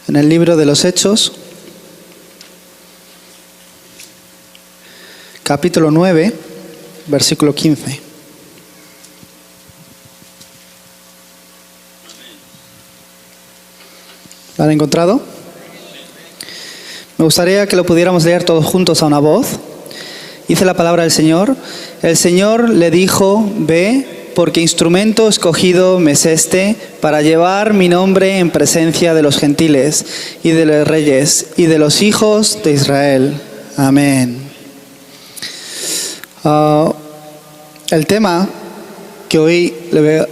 en el libro de los Hechos, capítulo 9, versículo 15. ¿Lo han encontrado? Me gustaría que lo pudiéramos leer todos juntos a una voz. Dice la palabra del Señor: el Señor le dijo: ve, porque instrumento escogido me es este para llevar mi nombre en presencia de los gentiles y de los reyes y de los hijos de Israel. Amén. El tema que hoy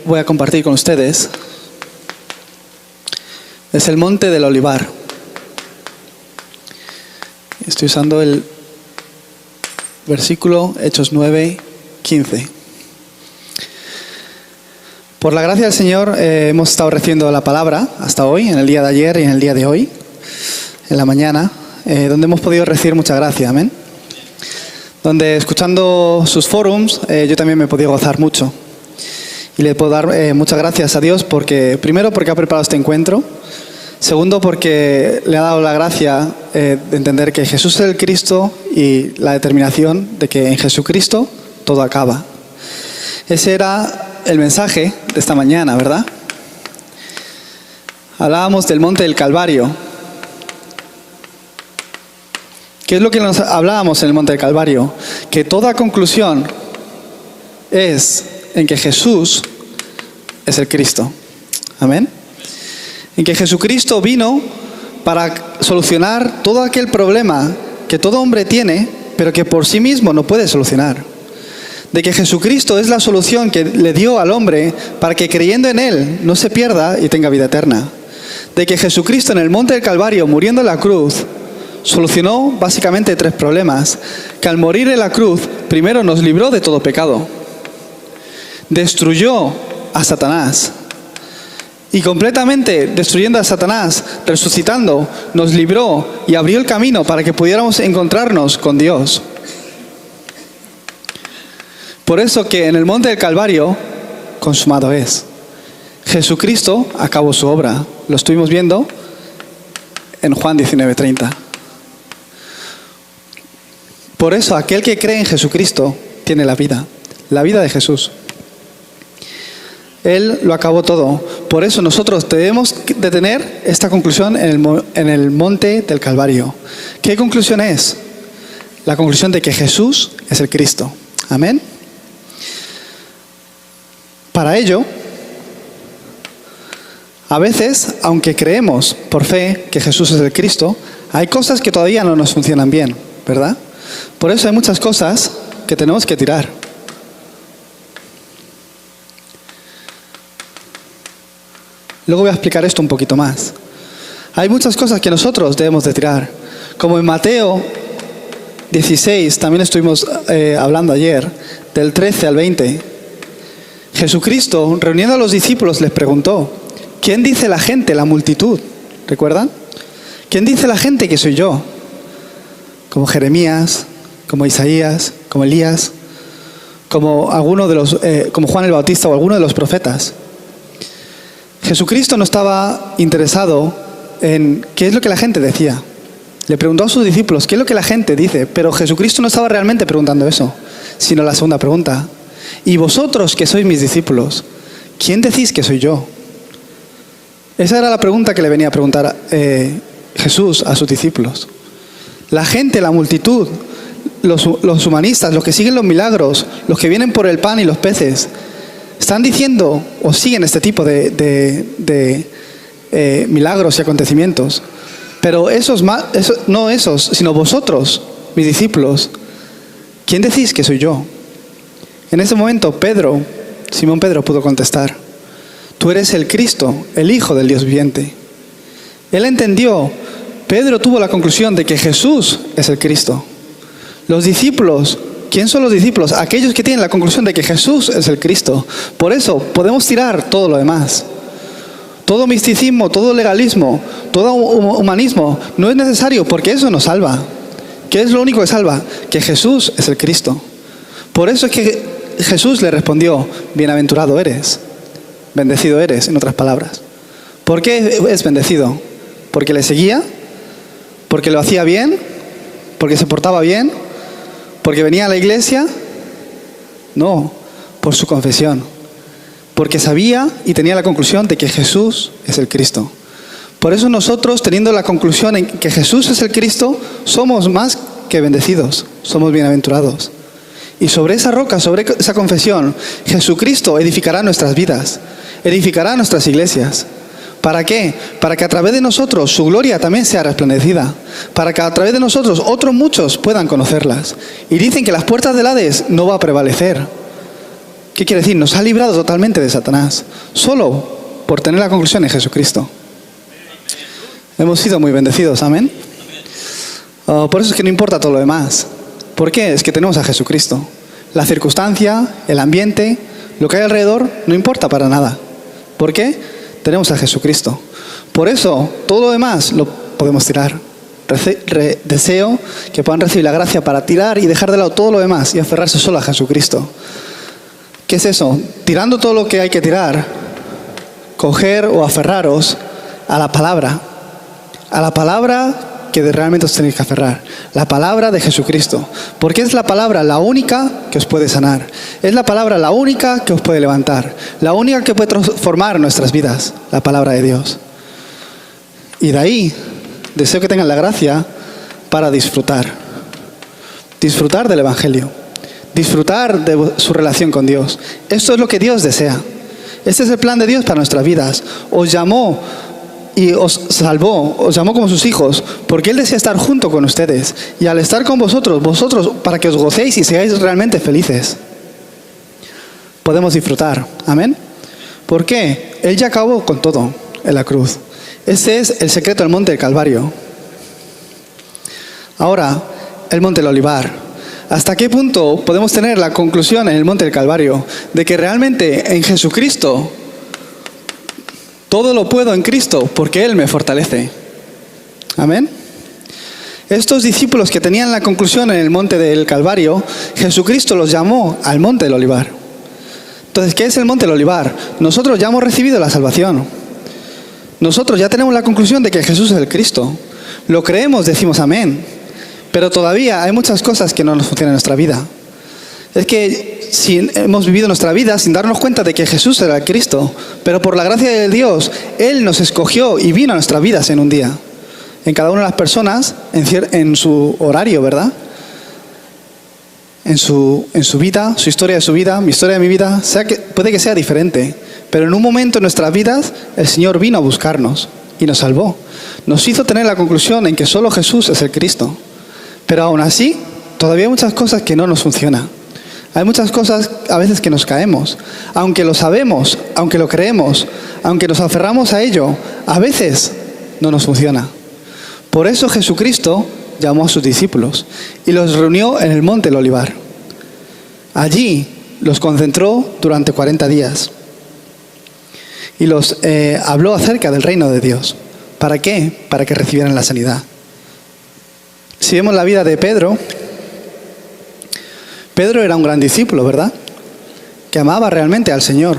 voy a compartir con ustedes es el Monte del Olivar. Estoy usando el versículo Hechos 9, 15. Por la gracia del Señor hemos estado recibiendo la palabra hasta hoy, en el día de ayer y en el día de hoy, en la mañana, donde hemos podido recibir mucha gracia, amén. Donde escuchando sus forums yo también me he podido gozar mucho. Y le puedo dar muchas gracias a Dios porque, primero, porque ha preparado este encuentro. Segundo, porque le ha dado la gracia de entender que Jesús es el Cristo y la determinación de que en Jesucristo todo acaba. Ese era el mensaje de esta mañana, ¿verdad? Hablábamos del Monte del Calvario. ¿Qué es lo que nos hablábamos en el Monte del Calvario? Que toda conclusión es en que Jesús es el Cristo. Amén. En que Jesucristo vino para solucionar todo aquel problema que todo hombre tiene, pero que por sí mismo no puede solucionar. De que Jesucristo es la solución que le dio al hombre para que creyendo en Él no se pierda y tenga vida eterna. De que Jesucristo en el Monte del Calvario, muriendo en la cruz, solucionó básicamente tres problemas. Que al morir en la cruz, primero nos libró de todo pecado. Destruyó a Satanás. Y completamente destruyendo a Satanás, resucitando, nos libró y abrió el camino para que pudiéramos encontrarnos con Dios. Por eso que en el Monte del Calvario, consumado es. Jesucristo acabó su obra. Lo estuvimos viendo en Juan 19:30. Por eso aquel que cree en Jesucristo tiene la vida de Jesús. Él lo acabó todo. Por eso nosotros debemos de tener esta conclusión en el Monte del Calvario. ¿Qué conclusión es? La conclusión de que Jesús es el Cristo. Amén. Para ello, a veces, aunque creemos por fe que Jesús es el Cristo, hay cosas que todavía no nos funcionan bien, ¿verdad? Por eso hay muchas cosas que tenemos que tirar. Luego voy a explicar esto un poquito más. Hay muchas cosas que nosotros debemos de tirar. Como en Mateo 16, también estuvimos hablando ayer, del 13 al 20. Jesucristo, reuniendo a los discípulos, les preguntó: ¿quién dice la gente, la multitud? ¿Recuerdan? ¿Quién dice la gente que soy yo? Como Jeremías, como Isaías, como Elías, como alguno de los, como Juan el Bautista o alguno de los profetas. Jesucristo no estaba interesado en qué es lo que la gente decía. Le preguntó a sus discípulos qué es lo que la gente dice, pero Jesucristo no estaba realmente preguntando eso, sino la segunda pregunta: ¿y vosotros que sois mis discípulos, quién decís que soy yo? Esa era la pregunta que le venía a preguntar Jesús a sus discípulos. La gente, la multitud, los humanistas, los que siguen los milagros, los que vienen por el pan y los peces, están diciendo o siguen este tipo de milagros y acontecimientos. Pero no esos, sino vosotros, mis discípulos, ¿quién decís que soy yo? En ese momento Simón Pedro pudo contestar: tú eres el Cristo, el Hijo del Dios viviente. Él entendió. Pedro tuvo la conclusión de que Jesús es el Cristo. Los discípulos, ¿quién son los discípulos? Aquellos que tienen la conclusión de que Jesús es el Cristo. Por eso podemos tirar todo lo demás. Todo misticismo, todo legalismo, todo humanismo no es necesario, porque eso nos salva. ¿Qué es lo único que salva? Que Jesús es el Cristo. Por eso es que Jesús le respondió: bienaventurado eres, bendecido eres, en otras palabras. ¿Por qué es bendecido? ¿Porque le seguía? ¿Porque lo hacía bien? ¿Porque se portaba bien? ¿Porque venía a la iglesia? No, por su confesión. Porque sabía y tenía la conclusión de que Jesús es el Cristo. Por eso nosotros, teniendo la conclusión en que Jesús es el Cristo, somos más que bendecidos, somos bienaventurados. Y sobre esa roca, sobre esa confesión, Jesucristo edificará nuestras vidas, edificará nuestras iglesias. ¿Para qué? Para que a través de nosotros su gloria también sea resplandecida. Para que a través de nosotros otros muchos puedan conocerlas. Y dicen que las puertas del Hades no va a prevalecer. ¿Qué quiere decir? Nos ha librado totalmente de Satanás. Solo por tener la conclusión en Jesucristo. Hemos sido muy bendecidos, amén. Por eso es que no importa todo lo demás. ¿Por qué? Es que tenemos a Jesucristo. La circunstancia, el ambiente, lo que hay alrededor, no importa para nada. ¿Por qué? Tenemos a Jesucristo. Por eso, todo lo demás lo podemos tirar. Deseo que puedan recibir la gracia para tirar y dejar de lado todo lo demás y aferrarse solo a Jesucristo. ¿Qué es eso? Tirando todo lo que hay que tirar, coger o aferraros a la palabra que realmente os tenéis que aferrar, la palabra de Jesucristo, porque es la palabra la única que os puede sanar, es la palabra la única que os puede levantar, la única que puede transformar nuestras vidas, la palabra de Dios. Y de ahí deseo que tengan la gracia para disfrutar del Evangelio, disfrutar de su relación con Dios. Esto es lo que Dios desea. Este es el plan de Dios para nuestras vidas. Os llamó y os salvó, os llamó como sus hijos, porque Él desea estar junto con ustedes. Y al estar con vosotros, para que os gocéis y seáis realmente felices, podemos disfrutar. Amén. ¿Por qué? Él ya acabó con todo en la cruz. Este es el secreto del monte del Calvario. Ahora, el monte del Olivar. ¿Hasta qué punto podemos tener la conclusión en el monte del Calvario de que realmente en Jesucristo todo lo puedo en Cristo porque Él me fortalece? Amén. Estos discípulos que tenían la conclusión en el monte del Calvario, Jesucristo los llamó al monte del Olivar. Entonces, ¿qué es el monte del Olivar? Nosotros ya hemos recibido la salvación. Nosotros ya tenemos la conclusión de que Jesús es el Cristo. Lo creemos, decimos amén. Pero todavía hay muchas cosas que no nos funcionan en nuestra vida. Es que si hemos vivido nuestra vida sin darnos cuenta de que Jesús era el Cristo, pero por la gracia de Dios, Él nos escogió y vino a nuestras vidas en un día. En cada una de las personas, en su horario, ¿verdad? En su vida, su historia de su vida, mi historia de mi vida, puede que sea diferente. Pero en un momento en nuestras vidas, el Señor vino a buscarnos y nos salvó. Nos hizo tener la conclusión en que solo Jesús es el Cristo. Pero aún así, todavía hay muchas cosas que no nos funcionan. Hay muchas cosas a veces que nos caemos. Aunque lo sabemos, aunque lo creemos, aunque nos aferramos a ello, a veces no nos funciona. Por eso Jesucristo llamó a sus discípulos y los reunió en el monte del Olivar. Allí los concentró durante 40 días y los habló acerca del reino de Dios. ¿Para qué? Para que recibieran la sanidad. Si vemos la vida de Pedro, Pedro era un gran discípulo, ¿verdad? Que amaba realmente al Señor.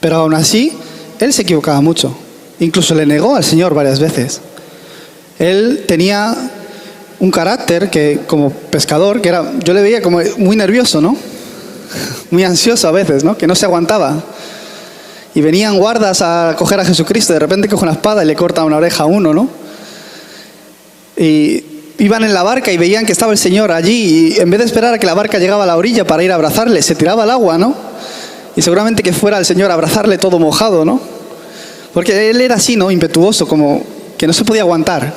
Pero aún así, él se equivocaba mucho. Incluso le negó al Señor varias veces. Él tenía un carácter que, como pescador, yo le veía como muy nervioso, ¿no? Muy ansioso a veces, ¿no? Que no se aguantaba. Y venían guardas a coger a Jesucristo, de repente coge una espada y le corta una oreja a uno, ¿no? Y iban en la barca y veían que estaba el Señor allí y en vez de esperar a que la barca llegaba a la orilla para ir a abrazarle, se tiraba al agua, ¿no? Y seguramente que fuera el Señor a abrazarle todo mojado, ¿no? Porque él era así, ¿no? Impetuoso, como que no se podía aguantar.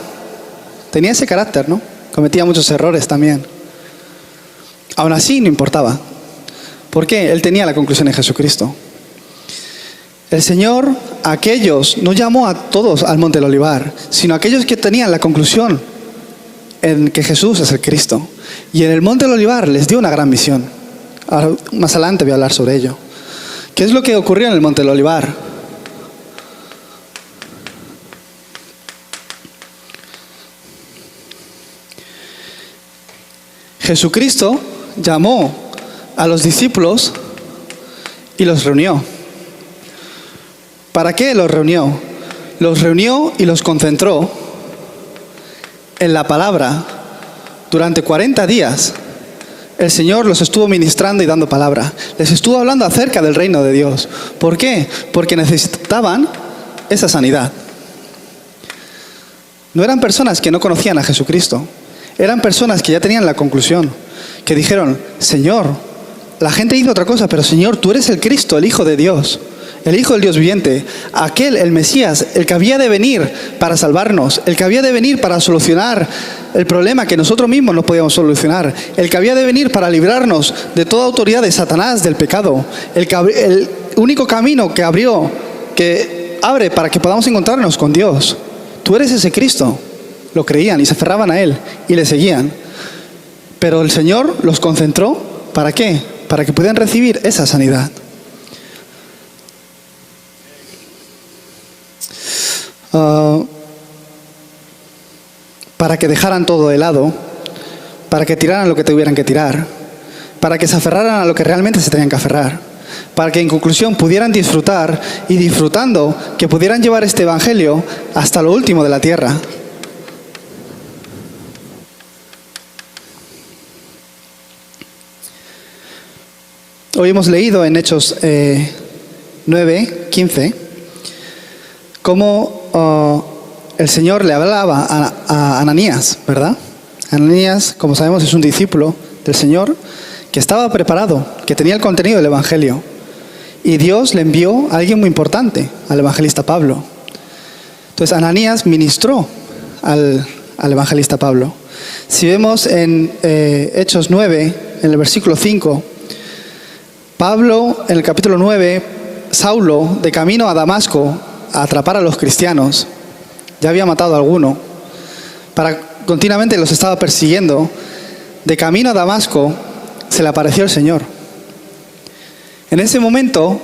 Tenía ese carácter, ¿no? Cometía muchos errores también. Aún así no importaba. ¿Por qué? Él tenía la conclusión en Jesucristo. El Señor a aquellos no llamó a todos al monte del Olivar, sino a aquellos que tenían la conclusión en que Jesús es el Cristo. Y en el monte del Olivar les dio una gran misión. Ahora, más adelante voy a hablar sobre ello. ¿Qué es lo que ocurrió en el monte del Olivar? Jesucristo llamó a los discípulos y los reunió. ¿Para qué los reunió? los reunió y los concentró en la palabra durante 40 días. El Señor los estuvo ministrando y dando palabra. Les estuvo hablando acerca del reino de Dios. ¿Por qué? Porque necesitaban esa sanidad. No eran personas que no conocían a Jesucristo. Eran personas que ya tenían la conclusión. Que dijeron, Señor, la gente dice otra cosa, pero Señor, tú eres el Cristo, el Hijo de Dios. El Hijo del Dios viviente, aquel, el Mesías, el que había de venir para salvarnos, el que había de venir para solucionar el problema que nosotros mismos no podíamos solucionar, el que había de venir para librarnos de toda autoridad de Satanás, del pecado, el único camino que abre para que podamos encontrarnos con Dios. Tú eres ese Cristo. Lo creían y se aferraban a Él y le seguían. Pero el Señor los concentró, ¿para qué? Para que pudieran recibir esa sanidad. Para que dejaran todo de lado, para que tiraran lo que tuvieran que tirar, para que se aferraran a lo que realmente se tenían que aferrar, para que en conclusión pudieran disfrutar y disfrutando que pudieran llevar este evangelio hasta lo último de la tierra. Hoy hemos leído en Hechos 9:15 cómo el Señor le hablaba a Ananías, ¿verdad? Ananías, como sabemos, es un discípulo del Señor que estaba preparado, que tenía el contenido del Evangelio. Y Dios le envió a alguien muy importante, al evangelista Pablo. Entonces Ananías ministró al evangelista Pablo. Si vemos en Hechos 9, en el versículo 5, Pablo, en el capítulo 9, Saulo, de camino a Damasco, a atrapar a los cristianos, ya había matado a alguno, continuamente los estaba persiguiendo. De camino a Damasco se le apareció el Señor. En ese momento,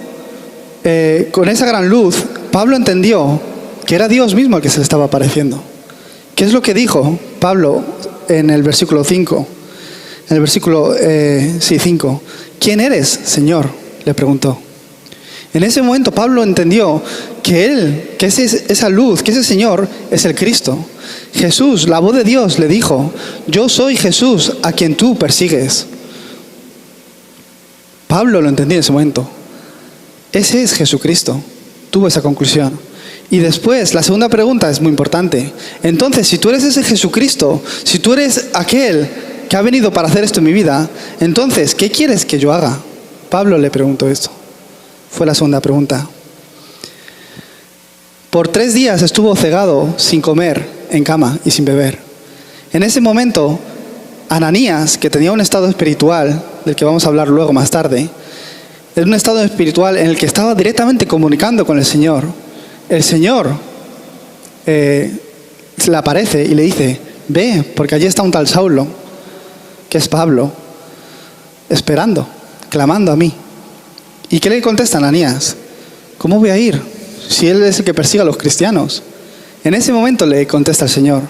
con esa gran luz, Pablo entendió que era Dios mismo el que se le estaba apareciendo. ¿Qué es lo que dijo Pablo en el versículo 5? En el versículo 5. ¿Quién eres, Señor?, le preguntó. En ese momento Pablo entendió que esa luz, que ese Señor es el Cristo. Jesús, la voz de Dios, le dijo, yo soy Jesús a quien tú persigues. Pablo lo entendió en ese momento. Ese es Jesucristo. Tuvo esa conclusión. Y después, la segunda pregunta es muy importante. Entonces, si tú eres ese Jesucristo, si tú eres aquel que ha venido para hacer esto en mi vida, entonces, ¿qué quieres que yo haga? Pablo le preguntó esto. Fue la segunda pregunta. Por 3 días estuvo cegado, sin comer, en cama y sin beber. En ese momento, Ananías, que tenía un estado espiritual, del que vamos a hablar luego más tarde, era un estado espiritual en el que estaba directamente comunicando con el Señor. El Señor se le aparece y le dice, ve, porque allí está un tal Saulo, que es Pablo, esperando, clamando a mí. ¿Y qué le contesta Ananías? ¿Cómo voy a ir si él es el que persigue a los cristianos? En ese momento le contesta el Señor.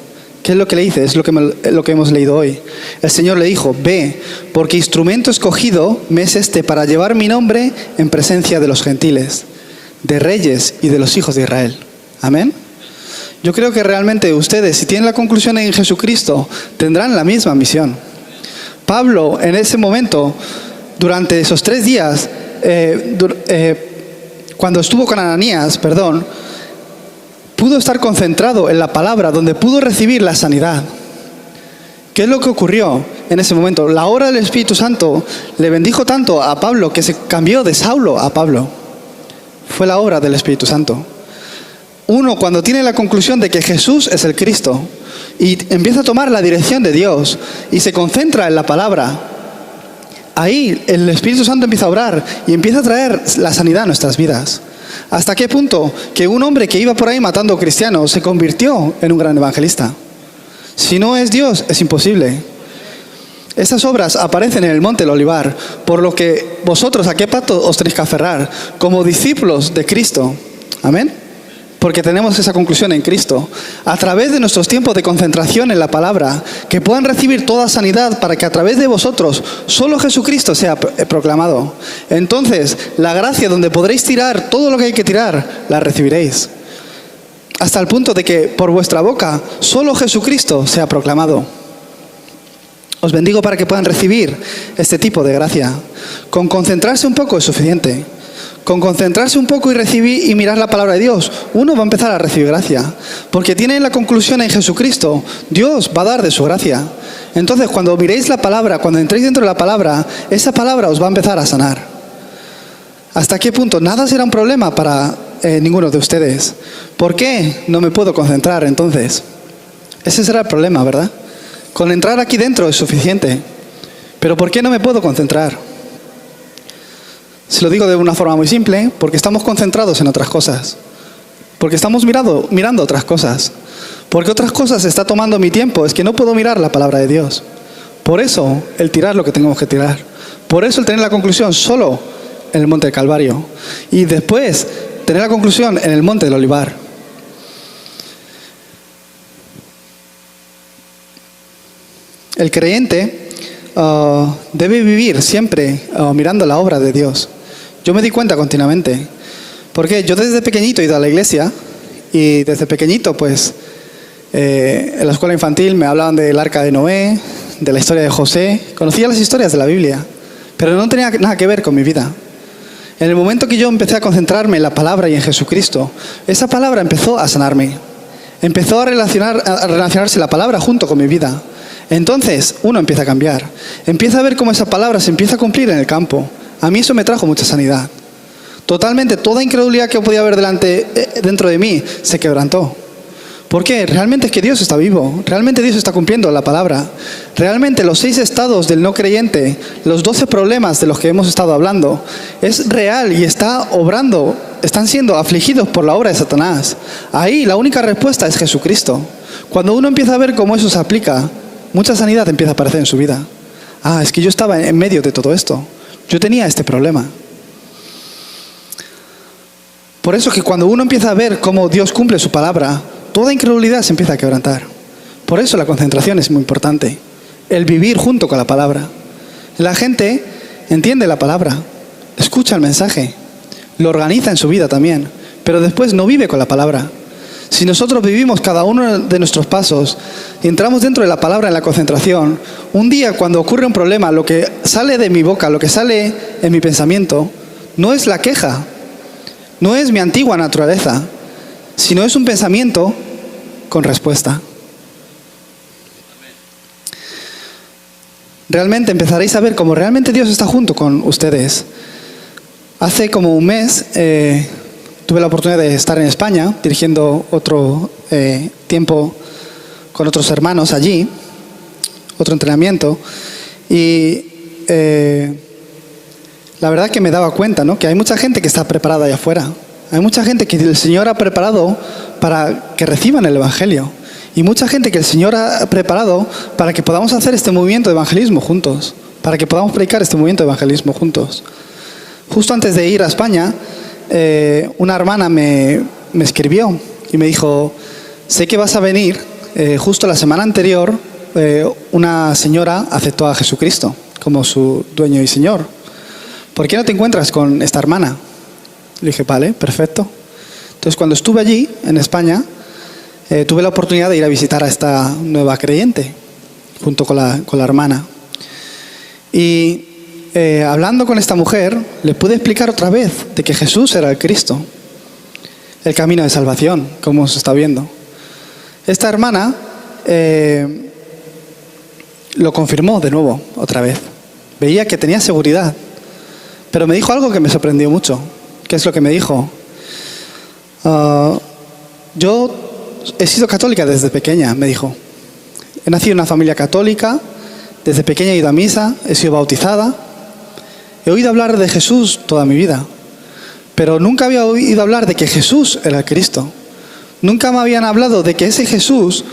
¿Qué es lo que le dice? Es lo que hemos leído hoy. El Señor le dijo, ve, porque instrumento escogido me es este para llevar mi nombre en presencia de los gentiles, de reyes y de los hijos de Israel. Amén. Yo creo que realmente ustedes, si tienen la conclusión en Jesucristo, tendrán la misma misión. Pablo, en ese momento, durante esos 3 días, cuando estuvo con Ananías, pudo estar concentrado en la palabra, donde pudo recibir la sanidad. ¿Qué es lo que ocurrió en ese momento? La obra del Espíritu Santo le bendijo tanto a Pablo que se cambió de Saulo a Pablo. Fue la obra del Espíritu Santo. Uno, cuando tiene la conclusión de que Jesús es el Cristo y empieza a tomar la dirección de Dios y se concentra en la palabra, ahí el Espíritu Santo empieza a obrar y empieza a traer la sanidad a nuestras vidas. ¿Hasta qué punto? Que un hombre que iba por ahí matando cristianos se convirtió en un gran evangelista. Si no es Dios, es imposible. Estas obras aparecen en el monte del Olivar, por lo que vosotros a qué pacto os tenéis que aferrar, como discípulos de Cristo. Amén. Porque tenemos esa conclusión en Cristo. A través de nuestros tiempos de concentración en la palabra, que puedan recibir toda sanidad para que a través de vosotros solo Jesucristo sea proclamado. Entonces, la gracia donde podréis tirar todo lo que hay que tirar, la recibiréis. hasta el punto de que por vuestra boca solo Jesucristo sea proclamado. Os bendigo para que puedan recibir este tipo de gracia. Con concentrarse un poco es suficiente. Con concentrarse un poco y recibir y mirar la palabra de Dios, uno va a empezar a recibir gracia. Porque tiene la conclusión en Jesucristo. Dios va a dar de su gracia. Entonces, cuando miréis la palabra, cuando entréis dentro de la palabra, esa palabra os va a empezar a sanar. ¿Hasta qué punto? Nada será un problema para ninguno de ustedes. ¿Por qué no me puedo concentrar entonces? Ese será el problema, ¿verdad? Con entrar aquí dentro es suficiente. Pero ¿por qué no me puedo concentrar? Se lo digo de una forma muy simple, porque estamos concentrados en otras cosas. Porque estamos mirando otras cosas. Porque otras cosas está tomando mi tiempo. Es que no puedo mirar la palabra de Dios. Por eso el tirar lo que tenemos que tirar. Por eso el tener la conclusión solo en el monte del Calvario. Y después tener la conclusión en el monte del Olivar. El creyente debe vivir siempre mirando la obra de Dios. Yo me di cuenta continuamente. Porque yo desde pequeñito he ido a la iglesia y desde pequeñito pues en la escuela infantil me hablaban del arca de Noé, de la historia de José. Conocía las historias de la Biblia, pero no tenía nada que ver con mi vida. En el momento que yo empecé a concentrarme en la palabra y en Jesucristo, esa palabra empezó a sanarme. Empezó a relacionarse la palabra junto con mi vida. Entonces uno empieza a cambiar. Empieza a ver cómo esa palabra se empieza a cumplir en el campo. A mí eso me trajo mucha sanidad. Totalmente, toda incredulidad que podía haber dentro de mí se quebrantó. ¿Por qué? Realmente es que Dios está vivo. Realmente Dios está cumpliendo la palabra. Realmente los 6 estados del no creyente, los 12 problemas de los que hemos estado hablando, es real y está obrando. Están siendo afligidos por la obra de Satanás. Ahí la única respuesta es Jesucristo. Cuando uno empieza a ver cómo eso se aplica, mucha sanidad empieza a aparecer en su vida. Ah, es que yo estaba en medio de todo esto. Yo tenía este problema. Por eso que cuando uno empieza a ver cómo Dios cumple su palabra, toda incredulidad se empieza a quebrantar. Por eso la concentración es muy importante. El vivir junto con la palabra. La gente entiende la palabra, escucha el mensaje, lo organiza en su vida también, pero después no vive con la palabra. Si nosotros vivimos cada uno de nuestros pasos y entramos dentro de la palabra en la concentración, un día cuando ocurre un problema, lo que sale de mi boca, lo que sale en mi pensamiento, no es la queja, no es mi antigua naturaleza, sino es un pensamiento con respuesta. Realmente empezaréis a ver cómo realmente Dios está junto con ustedes. Hace como un mes tuve la oportunidad de estar en España dirigiendo otro tiempo con otros hermanos allí, otro entrenamiento, y la verdad que me daba cuenta, ¿no?, que hay mucha gente que está preparada allá afuera. Hay mucha gente que el Señor ha preparado para que reciban el Evangelio. Y mucha gente que el Señor ha preparado para que podamos hacer este movimiento de evangelismo juntos. Para que podamos predicar este movimiento de evangelismo juntos. Justo antes de ir a España, una hermana me escribió y me dijo: sé que vas a venir. Justo la semana anterior, una señora aceptó a Jesucristo como su dueño y Señor. ¿Por qué no te encuentras con esta hermana? Le dije: vale, perfecto. Entonces, cuando estuve allí, en España, tuve la oportunidad de ir a visitar a esta nueva creyente, junto con la hermana. Y hablando con esta mujer, le pude explicar otra vez de que Jesús era el Cristo, el camino de salvación, como se está viendo. Esta hermana lo confirmó de nuevo, otra vez. Veía que tenía seguridad. Pero me dijo algo que me sorprendió mucho. ¿Qué es lo que me dijo? Yo he sido católica desde pequeña, me dijo. He nacido en una familia católica, desde pequeña he ido a misa, he sido bautizada. He oído hablar de Jesús toda mi vida, pero nunca había oído hablar de que Jesús era el Cristo. Nunca me habían hablado de que ese Jesús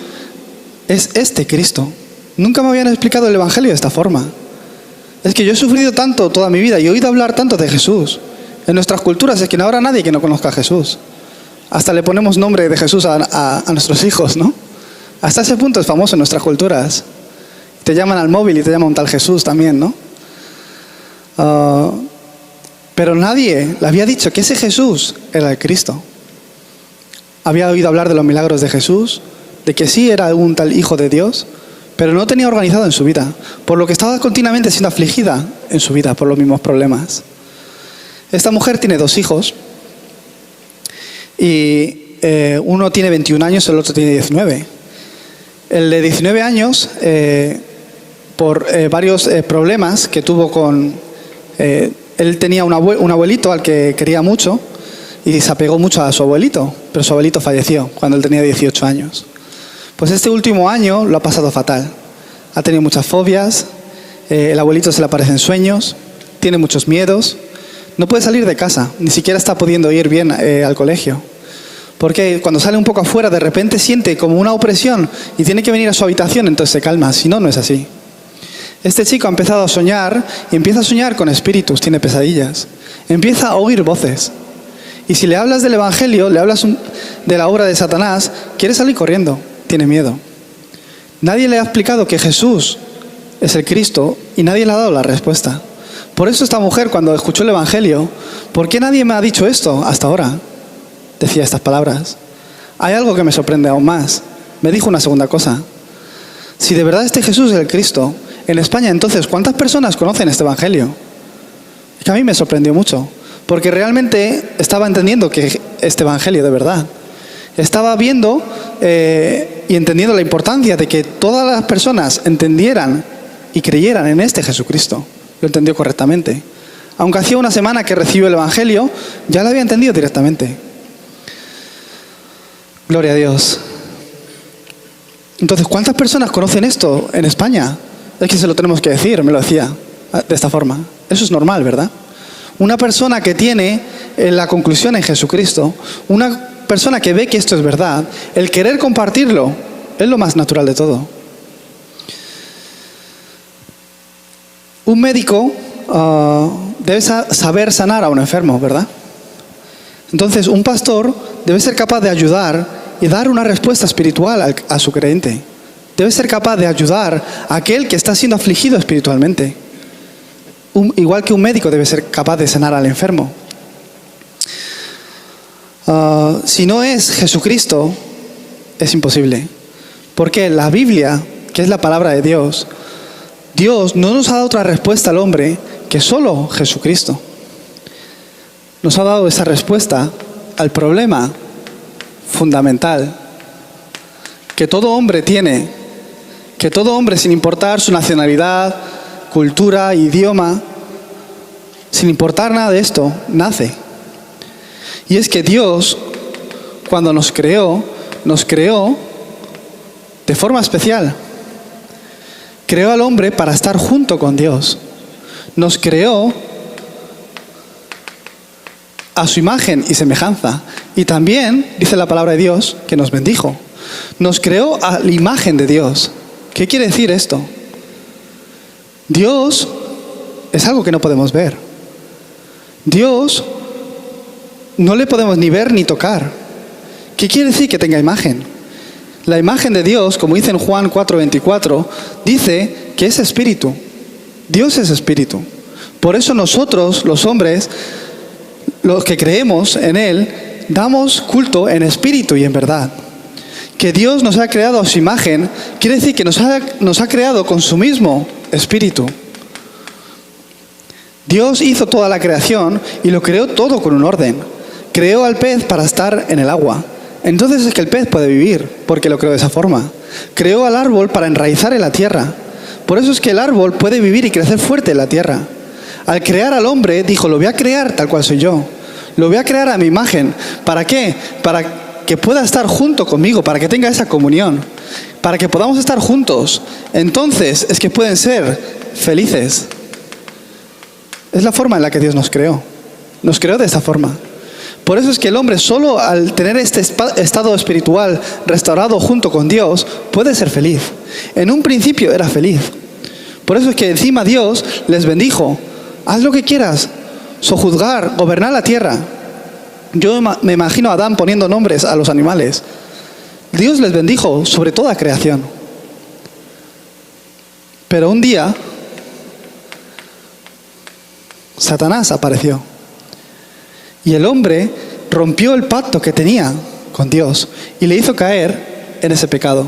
es este Cristo. Nunca me habían explicado el Evangelio de esta forma. Es que yo he sufrido tanto toda mi vida y he oído hablar tanto de Jesús. En nuestras culturas es que no habrá nadie que no conozca a Jesús. Hasta le ponemos nombre de Jesús a nuestros hijos, ¿no? Hasta ese punto es famoso en nuestras culturas. Te llaman al móvil y te llaman un tal Jesús también, ¿no? Pero nadie le había dicho que ese Jesús era el Cristo. Había oído hablar de los milagros de Jesús, de que sí era un tal hijo de Dios, pero no tenía organizado en su vida, por lo que estaba continuamente siendo afligida en su vida por los mismos problemas. Esta mujer tiene 2 hijos y uno tiene 21 años, el otro tiene 19. El de 19 años, por varios problemas que tuvo con... él tenía un abuelito al que quería mucho y se apegó mucho a su abuelito, pero su abuelito falleció cuando él tenía 18 años. Pues este último año lo ha pasado fatal. Ha tenido muchas fobias, el abuelito se le aparece en sueños, tiene muchos miedos, no puede salir de casa, ni siquiera está pudiendo ir bien al colegio. Porque cuando sale un poco afuera, de repente siente como una opresión y tiene que venir a su habitación, entonces se calma, si no, no es así. Este chico ha empezado a soñar y empieza a soñar con espíritus, tiene pesadillas, empieza a oír voces. Y si le hablas del Evangelio, le hablas de la obra de Satanás, quiere salir corriendo, tiene miedo. Nadie le ha explicado que Jesús es el Cristo y nadie le ha dado la respuesta. Por eso esta mujer, cuando escuchó el Evangelio, ¿por qué nadie me ha dicho esto hasta ahora? Decía estas palabras. Hay algo que me sorprende aún más. Me dijo una segunda cosa. Si de verdad este Jesús es el Cristo, en España entonces, ¿cuántas personas conocen este Evangelio? Es que a mí me sorprendió mucho, porque realmente estaba entendiendo que este Evangelio de verdad. Estaba viendo y entendiendo la importancia de que todas las personas entendieran y creyeran en este Jesucristo. Lo entendió correctamente. Aunque hacía una semana que recibió el Evangelio, ya lo había entendido directamente. Gloria a Dios. Entonces, ¿cuántas personas conocen esto en España? Es que se lo tenemos que decir, me lo decía de esta forma. Eso es normal, ¿verdad? Una persona que tiene la conclusión en Jesucristo, una persona que ve que esto es verdad, el querer compartirlo es lo más natural de todo. Un médico debe saber sanar a un enfermo, ¿verdad? Entonces, un pastor debe ser capaz de ayudar y dar una respuesta espiritual a su creyente. Debe ser capaz de ayudar a aquel que está siendo afligido espiritualmente. Igual que un médico debe ser capaz de sanar al enfermo. Si no es Jesucristo, es imposible. Porque la Biblia, que es la palabra de Dios, Dios no nos ha dado otra respuesta al hombre que solo Jesucristo. Nos ha dado esa respuesta al problema fundamental que todo hombre tiene, que todo hombre, sin importar su nacionalidad, cultura, idioma, sin importar nada de esto, nace. Y es que Dios, cuando nos creó de forma especial. Creó al hombre para estar junto con Dios. Nos creó a su imagen y semejanza. Y también, dice la palabra de Dios, que nos bendijo. Nos creó a la imagen de Dios. ¿Qué quiere decir esto? Dios es algo que no podemos ver. Dios no le podemos ni ver ni tocar. ¿Qué quiere decir que tenga imagen? La imagen de Dios, como dice en Juan 4:24, dice que es espíritu. Dios es espíritu. Por eso nosotros, los hombres, los que creemos en Él, damos culto en espíritu y en verdad. Que Dios nos ha creado a su imagen, quiere decir que nos ha creado con su mismo espíritu. Dios hizo toda la creación y lo creó todo con un orden. Creó al pez para estar en el agua. Entonces es que el pez puede vivir, porque lo creó de esa forma. Creó al árbol para enraizar en la tierra. Por eso es que el árbol puede vivir y crecer fuerte en la tierra. Al crear al hombre, dijo, lo voy a crear tal cual soy yo. Lo voy a crear a mi imagen. ¿Para qué? Para que pueda estar junto conmigo, para que tenga esa comunión, para que podamos estar juntos. Entonces es que pueden ser felices. Es la forma en la que Dios nos creó. Nos creó de esta forma. Por eso es que el hombre solo al tener este estado espiritual restaurado junto con Dios puede ser feliz. En un principio era feliz. Por eso es que encima Dios les bendijo. Haz lo que quieras, sojuzgar, gobernar la tierra. Yo me imagino a Adán poniendo nombres a los animales. Dios les bendijo sobre toda creación. Pero un día Satanás apareció. Y el hombre rompió el pacto que tenía con Dios y le hizo caer en ese pecado.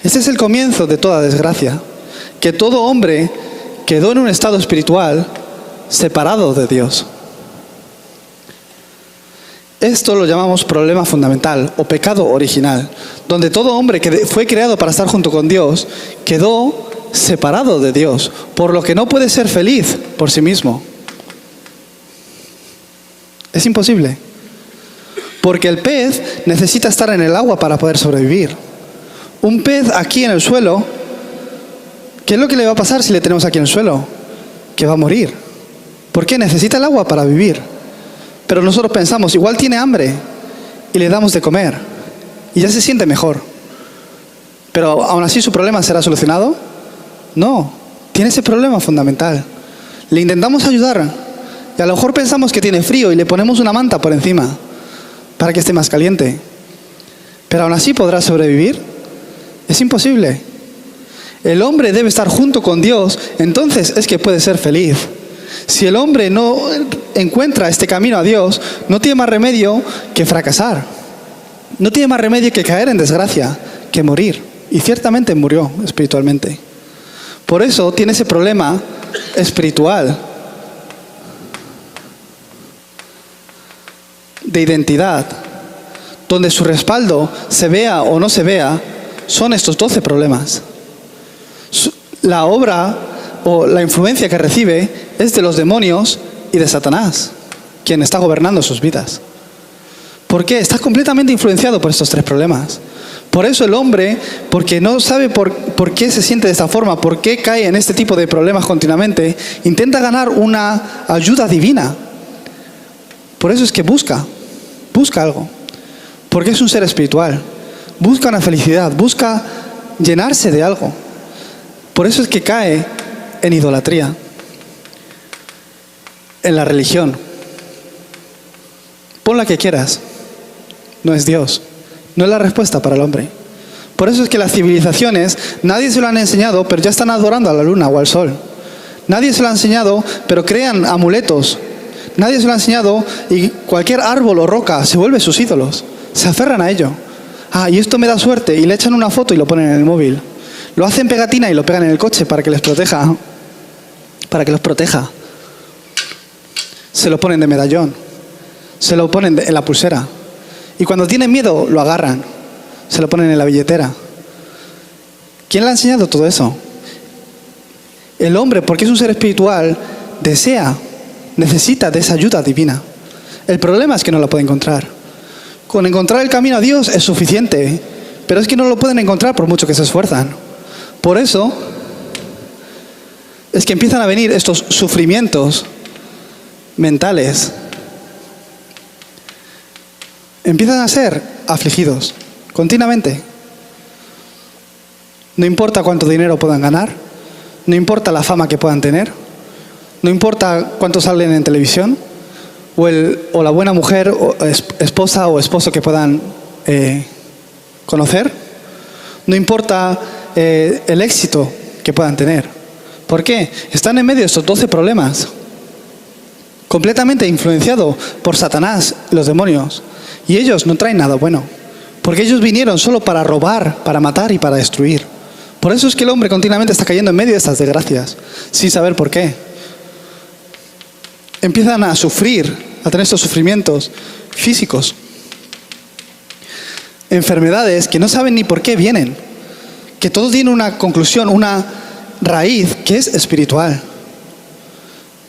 Este es el comienzo de toda desgracia, que todo hombre quedó en un estado espiritual separado de Dios. Esto lo llamamos problema fundamental o pecado original, donde todo hombre que fue creado para estar junto con Dios quedó separado de Dios, por lo que no puede ser feliz por sí mismo. Es imposible, porque el pez necesita estar en el agua para poder sobrevivir. Un pez aquí en el suelo, ¿qué es lo que le va a pasar si le tenemos aquí en el suelo? Que va a morir. ¿Por qué? Necesita el agua para vivir. Pero nosotros pensamos, igual tiene hambre y le damos de comer y ya se siente mejor. Pero aún así, ¿su problema será solucionado? No, tiene ese problema fundamental. Le intentamos ayudar y a lo mejor pensamos que tiene frío y le ponemos una manta por encima para que esté más caliente. Pero aún así, ¿podrá sobrevivir? Es imposible. El hombre debe estar junto con Dios, entonces es que puede ser feliz. Si el hombre no encuentra este camino a Dios, no tiene más remedio que fracasar. No tiene más remedio que caer en desgracia, que morir. Y ciertamente murió espiritualmente. Por eso tiene ese problema espiritual de identidad, donde su respaldo, se vea o no se vea, son estos 12 problemas. La obra o la influencia que recibe es de los demonios y de Satanás, quien está gobernando sus vidas. ¿Por qué? Está completamente influenciado por estos 3 problemas. Por eso el hombre, porque no sabe por qué se siente de esta forma, por qué cae en este tipo de problemas continuamente, intenta ganar una ayuda divina. Por eso es que busca algo. Porque es un ser espiritual. Busca una felicidad, busca llenarse de algo. Por eso es que cae en idolatría, en la religión. Pon la que quieras. No es Dios. No es la respuesta para el hombre. Por eso es que las civilizaciones, nadie se lo han enseñado, pero ya están adorando a la luna o al sol. Nadie se lo ha enseñado, pero crean amuletos. Nadie se lo ha enseñado y cualquier árbol o roca se vuelve sus ídolos. Se aferran a ello. Ah, y esto me da suerte. Y le echan una foto y lo ponen en el móvil. Lo hacen pegatina y lo pegan en el coche para que les proteja. Para que los proteja. Se lo ponen de medallón. Se lo ponen en la pulsera. Y cuando tienen miedo, lo agarran. Se lo ponen en la billetera. ¿Quién le ha enseñado todo eso? El hombre, porque es un ser espiritual, necesita de esa ayuda divina. El problema es que no la puede encontrar. Con encontrar el camino a Dios es suficiente, pero es que no lo pueden encontrar por mucho que se esfuerzan. Por eso es que empiezan a venir estos sufrimientos mentales. Empiezan a ser afligidos continuamente. No importa cuánto dinero puedan ganar, no importa la fama que puedan tener, no importa cuánto salen en televisión, o la buena mujer, o esposa o esposo que puedan conocer, no importa el éxito que puedan tener. ¿Por qué? Están en medio de estos 12 problemas, completamente influenciados por Satanás, los demonios. Y ellos no traen nada bueno, porque ellos vinieron solo para robar, para matar y para destruir. Por eso es que el hombre continuamente está cayendo en medio de estas desgracias, sin saber por qué. Empiezan a sufrir, a tener estos sufrimientos físicos. Enfermedades que no saben ni por qué vienen, que todo tiene una conclusión, una raíz que es espiritual.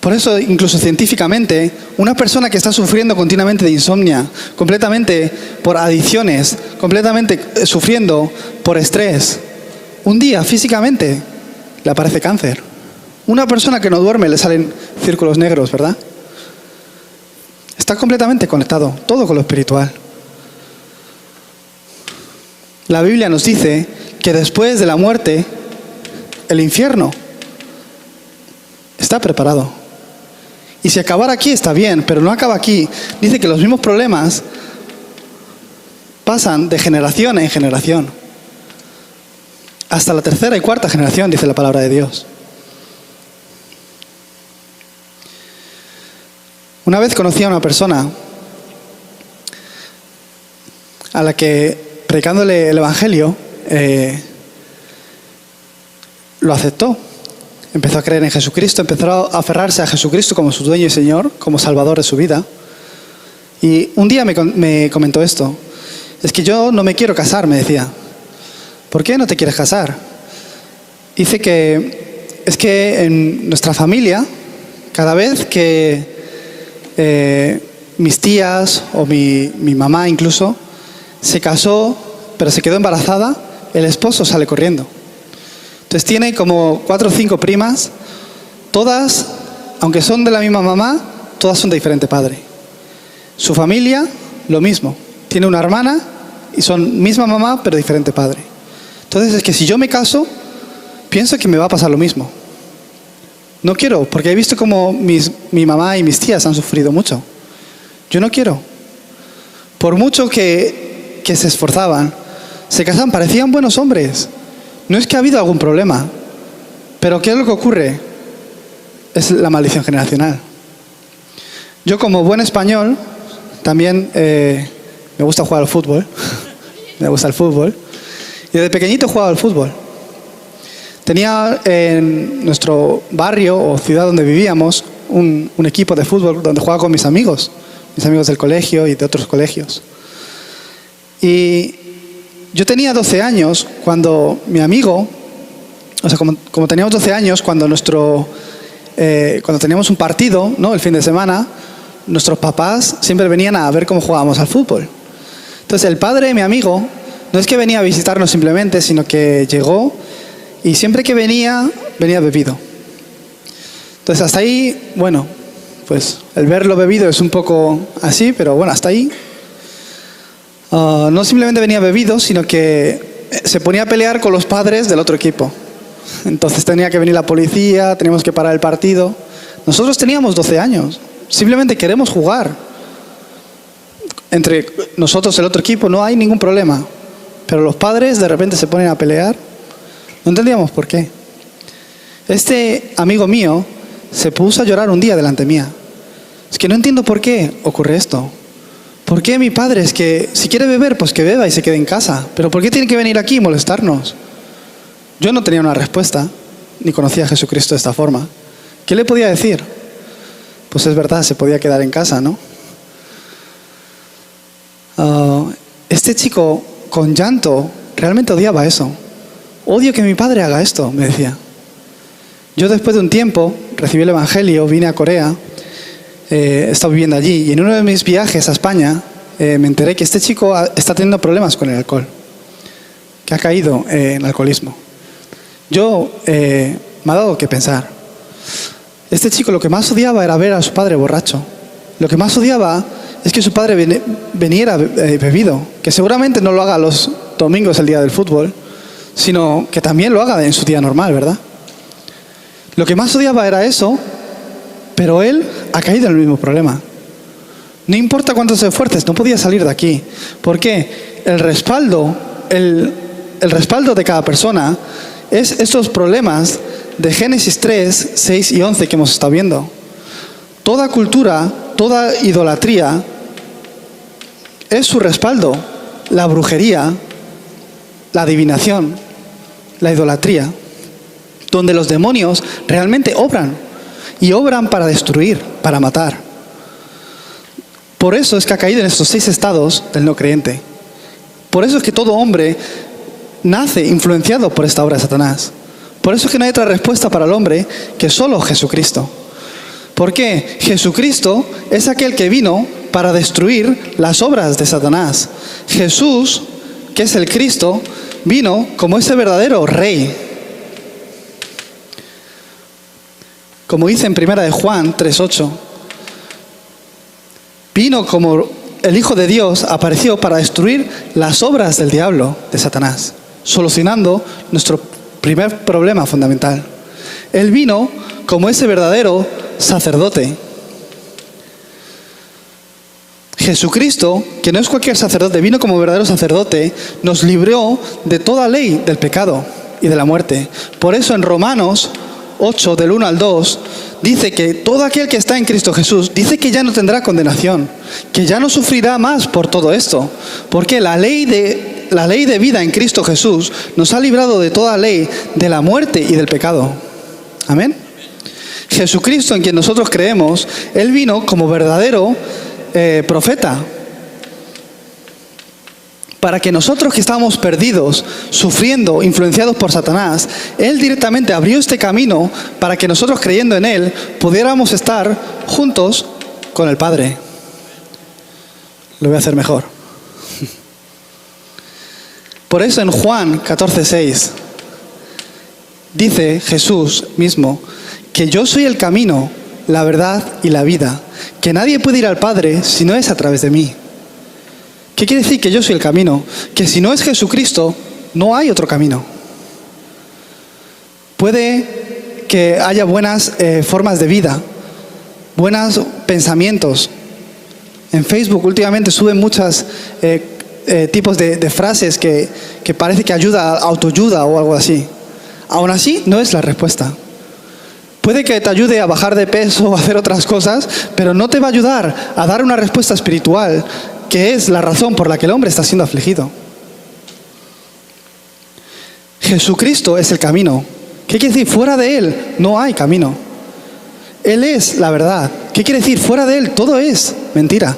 Por eso, incluso científicamente, una persona que está sufriendo continuamente de insomnia, completamente por adicciones, completamente sufriendo por estrés, un día físicamente le aparece cáncer. Una persona que no duerme le salen círculos negros, ¿verdad? Está completamente conectado, todo con lo espiritual. La Biblia nos dice que después de la muerte, el infierno está preparado. Y si acabara aquí está bien, pero no acaba aquí. Dice que los mismos problemas pasan de generación en generación. Hasta la 3ª y 4ª generación, dice la palabra de Dios. Una vez conocí a una persona a la que, predicándole el Evangelio, lo aceptó. Empezó a creer en Jesucristo, empezó a aferrarse a Jesucristo como su dueño y Señor, como Salvador de su vida. Y un día me comentó esto. Es que yo no me quiero casar, me decía. ¿Por qué no te quieres casar? Dice que es que en nuestra familia, cada vez que mis tías o mi mamá incluso se casó, pero se quedó embarazada, el esposo sale corriendo. Entonces tiene como 4 o 5 primas, todas, aunque son de la misma mamá, todas son de diferente padre. Su familia, lo mismo. Tiene una hermana y son misma mamá, pero diferente padre. Entonces es que si yo me caso, pienso que me va a pasar lo mismo. No quiero, porque he visto como mi mamá y mis tías han sufrido mucho. Yo no quiero. Por mucho que se esforzaban, se casaban, parecían buenos hombres. No es que ha habido algún problema, pero ¿qué es lo que ocurre? Es la maldición generacional. Yo, como buen español, también me gusta jugar al fútbol. Me gusta el fútbol. Y desde pequeñito jugaba al fútbol. Tenía en nuestro barrio o ciudad donde vivíamos un equipo de fútbol donde jugaba con mis amigos del colegio y de otros colegios. Y yo tenía 12 años cuando mi amigo, o sea, como teníamos 12 años, cuando cuando teníamos un partido, ¿no?, el fin de semana, nuestros papás siempre venían a ver cómo jugábamos al fútbol. Entonces el padre de mi amigo no es que venía a visitarnos simplemente, sino que llegó y siempre que venía bebido. Entonces hasta ahí, bueno, pues el verlo bebido es un poco así, pero bueno, hasta ahí. No simplemente venía bebido, sino que se ponía a pelear con los padres del otro equipo. Entonces tenía que venir la policía, teníamos que parar el partido. Nosotros teníamos 12 años, simplemente queremos jugar. Entre nosotros y el otro equipo no hay ningún problema, pero los padres de repente se ponen a pelear. No entendíamos por qué. Este amigo mío se puso a llorar un día delante mía. Es que no entiendo por qué ocurre esto. ¿Por qué mi padre es que si quiere beber, pues que beba y se quede en casa? ¿Pero por qué tiene que venir aquí y molestarnos? Yo no tenía una respuesta, ni conocía a Jesucristo de esta forma. ¿Qué le podía decir? Pues es verdad, se podía quedar en casa, ¿no? Este chico, con llanto, realmente odiaba eso. Odio que mi padre haga esto, me decía. Yo, después de un tiempo, recibí el Evangelio, vine a Corea, he estado viviendo allí, y en uno de mis viajes a España me enteré que este chico está teniendo problemas con el alcohol, que ha caído en alcoholismo. Yo me ha dado que pensar. Este chico lo que más odiaba era ver a su padre borracho. Lo que más odiaba es que su padre viniera bebido, que seguramente no lo haga los domingos, el día del fútbol, sino que también lo haga en su día normal, ¿verdad? Lo que más odiaba era eso, pero él ha caído en el mismo problema. No importa cuántos esfuerces, no podía salir de aquí. ¿Por qué? El respaldo de cada persona es estos problemas de Génesis 3, 6 y 11 que hemos estado viendo. Toda cultura, toda idolatría es su respaldo. La brujería, la adivinación, la idolatría, donde los demonios realmente obran, y obran para destruir, para matar. Por eso es que ha caído en estos 6 estados del no creyente. Por eso es que todo hombre nace influenciado por esta obra de Satanás. Por eso es que no hay otra respuesta para el hombre que solo Jesucristo. ¿Por qué? Jesucristo es aquel que vino para destruir las obras de Satanás. Jesús, que es el Cristo, vino como ese verdadero rey. Como dice en 1 de Juan 3:8, vino como el Hijo de Dios, apareció para destruir las obras del diablo, de Satanás, solucionando nuestro primer problema fundamental. Él vino como ese verdadero sacerdote. Jesucristo, que no es cualquier sacerdote, vino como verdadero sacerdote, nos libró de toda ley del pecado y de la muerte. Por eso en Romanos 8, del 1 al 2, dice que todo aquel que está en Cristo Jesús, dice que ya no tendrá condenación, que ya no sufrirá más por todo esto, porque la ley de vida en Cristo Jesús nos ha librado de toda ley, de la muerte y del pecado. Amén. Jesucristo, en quien nosotros creemos, Él vino como verdadero profeta, para que nosotros que estábamos perdidos, sufriendo, influenciados por Satanás, Él directamente abrió este camino para que nosotros, creyendo en Él, pudiéramos estar juntos con el Padre. Lo voy a hacer mejor. Por eso en Juan 14:6 dice Jesús mismo que yo soy el camino, la verdad y la vida, que nadie puede ir al Padre si no es a través de mí. ¿Qué quiere decir que yo soy el camino? Que si no es Jesucristo, no hay otro camino. Puede que haya buenas formas de vida, buenos pensamientos. En Facebook últimamente suben muchos tipos de frases que parece que ayuda, autoayuda o algo así. Aún así, no es la respuesta. Puede que te ayude a bajar de peso o a hacer otras cosas, pero no te va a ayudar a dar una respuesta espiritual, que es la razón por la que el hombre está siendo afligido. Jesucristo es el camino. ¿Qué quiere decir? Fuera de Él no hay camino. Él es la verdad. ¿Qué quiere decir? Fuera de Él todo es mentira.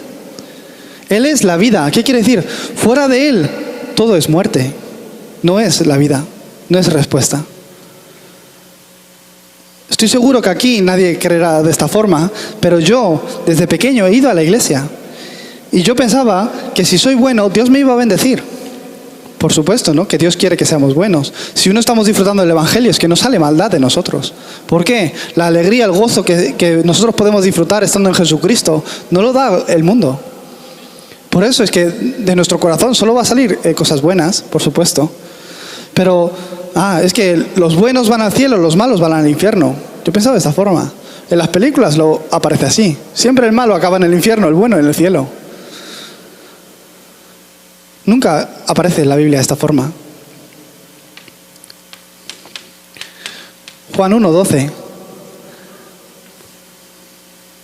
Él es la vida. ¿Qué quiere decir? Fuera de Él todo es muerte. No es la vida. No es respuesta. Estoy seguro que aquí nadie creerá de esta forma, pero yo desde pequeño he ido a la iglesia. Y yo pensaba que si soy bueno, Dios me iba a bendecir. Por supuesto, ¿no? Que Dios quiere que seamos buenos. Si uno estamos disfrutando del Evangelio, es que no sale maldad de nosotros. ¿Por qué? La alegría, el gozo que nosotros podemos disfrutar estando en Jesucristo, no lo da el mundo. Por eso es que de nuestro corazón solo va a salir cosas buenas, por supuesto. Pero, es que los buenos van al cielo, los malos van al infierno. Yo pensaba de esta forma. En las películas lo aparece así. Siempre el malo acaba en el infierno, el bueno en el cielo. Nunca aparece en la Biblia de esta forma. Juan 1:12.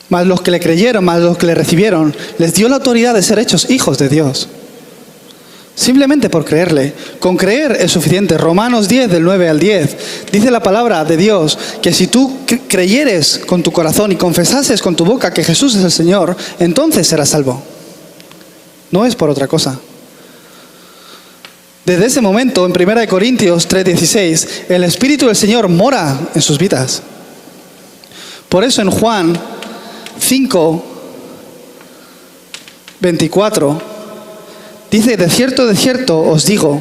Mas los que le creyeron, más los que le recibieron, les dio la autoridad de ser hechos hijos de Dios. Simplemente por creerle. Con creer es suficiente. Romanos 10, del 9 al 10. Dice la palabra de Dios que si tú creyeres con tu corazón y confesases con tu boca que Jesús es el Señor, entonces serás salvo. No es por otra cosa. Desde ese momento, en 1 Corintios 3:16, el Espíritu del Señor mora en sus vidas. Por eso en Juan 5:24 dice: de cierto os digo,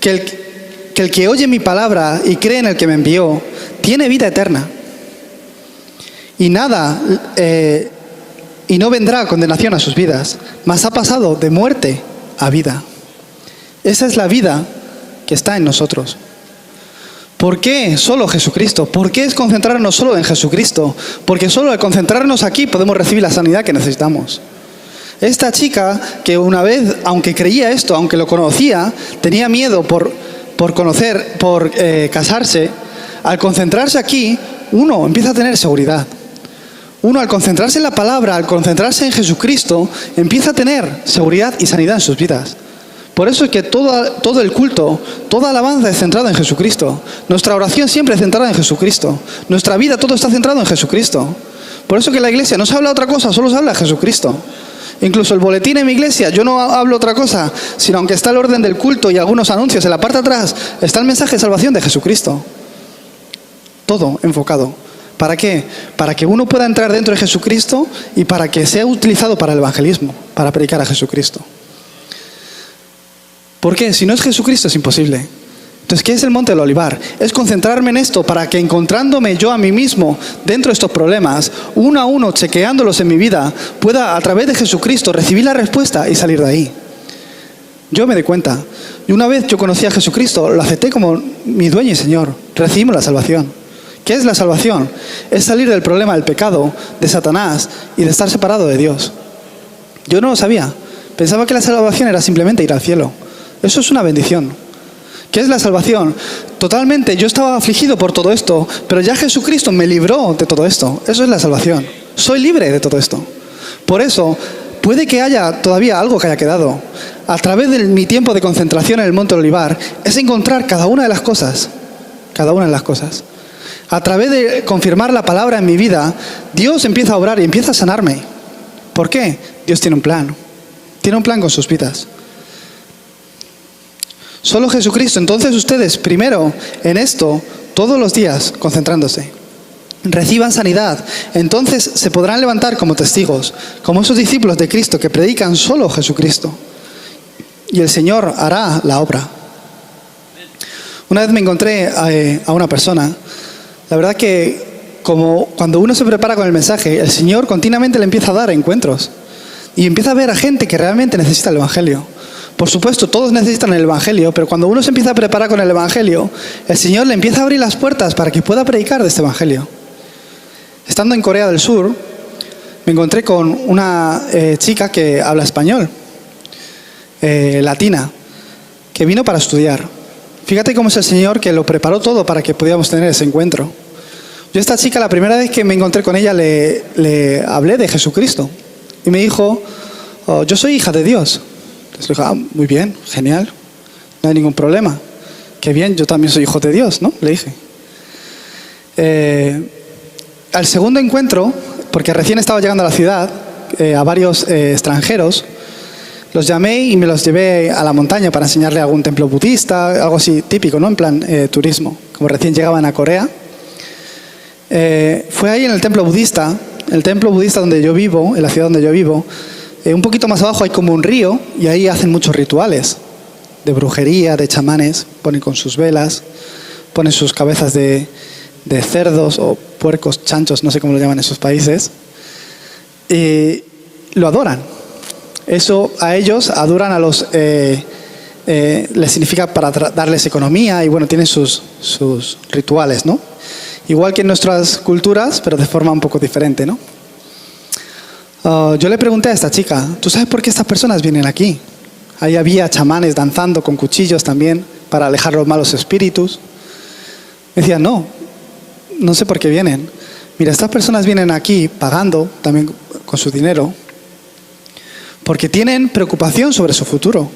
que el que oye mi palabra y cree en el que me envió, tiene vida eterna. Y no vendrá condenación a sus vidas, mas ha pasado de muerte a vida. Esa es la vida que está en nosotros. ¿Por qué solo Jesucristo? ¿Por qué es concentrarnos solo en Jesucristo? Porque solo al concentrarnos aquí podemos recibir la sanidad que necesitamos. Esta chica que una vez, aunque creía esto, aunque lo conocía, tenía miedo por casarse, al concentrarse aquí, uno empieza a tener seguridad. Uno al concentrarse en la palabra, al concentrarse en Jesucristo, empieza a tener seguridad y sanidad en sus vidas. Por eso es que todo el culto, toda alabanza es centrada en Jesucristo. Nuestra oración siempre es centrada en Jesucristo. Nuestra vida, todo está centrado en Jesucristo. Por eso que en la iglesia no se habla otra cosa, solo se habla de Jesucristo. Incluso el boletín en mi iglesia, yo no hablo otra cosa, sino aunque está el orden del culto y algunos anuncios, en la parte de atrás está el mensaje de salvación de Jesucristo. Todo enfocado. ¿Para qué? Para que uno pueda entrar dentro de Jesucristo y para que sea utilizado para el evangelismo, para predicar a Jesucristo. ¿Por qué? Si no es Jesucristo es imposible. Entonces, ¿qué es el Monte del Olivar? Es concentrarme en esto para que, encontrándome yo a mí mismo dentro de estos problemas, uno a uno, chequeándolos en mi vida, pueda a través de Jesucristo recibir la respuesta y salir de ahí. Yo me di cuenta. Y una vez yo conocí a Jesucristo, lo acepté como mi dueño y Señor. Recibimos la salvación. ¿Qué es la salvación? Es salir del problema del pecado, de Satanás y de estar separado de Dios. Yo no lo sabía. Pensaba que la salvación era simplemente ir al cielo. Eso es una bendición. ¿Qué es la salvación? Totalmente, yo estaba afligido por todo esto, pero ya Jesucristo me libró de todo esto. Eso es la salvación. Soy libre de todo esto. Por eso, puede que haya todavía algo que haya quedado. A través de mi tiempo de concentración en el Monte Olivar, es encontrar cada una de las cosas. Cada una de las cosas. A través de confirmar la palabra en mi vida, Dios empieza a obrar y empieza a sanarme. ¿Por qué? Dios tiene un plan. Tiene un plan con sus vidas. Solo Jesucristo. Entonces ustedes, primero, en esto, todos los días, concentrándose. Reciban sanidad. Entonces se podrán levantar como testigos, como esos discípulos de Cristo que predican solo Jesucristo. Y el Señor hará la obra. Una vez me encontré a una persona. La verdad que como cuando uno se prepara con el mensaje, el Señor continuamente le empieza a dar encuentros. Y empieza a ver a gente que realmente necesita el Evangelio. Por supuesto, todos necesitan el Evangelio, pero cuando uno se empieza a preparar con el Evangelio, el Señor le empieza a abrir las puertas para que pueda predicar de este Evangelio. Estando en Corea del Sur, me encontré con una chica que habla español, latina, que vino para estudiar. Fíjate cómo es el Señor que lo preparó todo para que pudiéramos tener ese encuentro. Yo a esta chica, la primera vez que me encontré con ella, le hablé de Jesucristo. Y me dijo, oh, yo soy hija de Dios. Entonces le dije, muy bien, genial, no hay ningún problema. Qué bien, yo también soy hijo de Dios, ¿no? Le dije. Al segundo encuentro, porque recién estaba llegando a la ciudad, a varios extranjeros, los llamé y me los llevé a la montaña para enseñarle algún templo budista, algo así típico, ¿no? En plan turismo, como recién llegaban a Corea. Fue ahí en el templo budista donde yo vivo, en la ciudad donde yo vivo. Un poquito más abajo hay como un río y ahí hacen muchos rituales de brujería, de chamanes. Ponen con sus velas, ponen sus cabezas de cerdos o puercos, chanchos, no sé cómo lo llaman en esos países. Y lo adoran. Eso a ellos adoran a los... les significa para darles economía y bueno, tienen sus rituales, ¿no? Igual que en nuestras culturas, pero de forma un poco diferente, ¿no? Yo le pregunté a esta chica, ¿tú sabes por qué estas personas vienen aquí? Ahí había chamanes danzando con cuchillos también para alejar los malos espíritus. Me decía, no sé por qué vienen. Mira, estas personas vienen aquí pagando también con su dinero porque tienen preocupación sobre su futuro.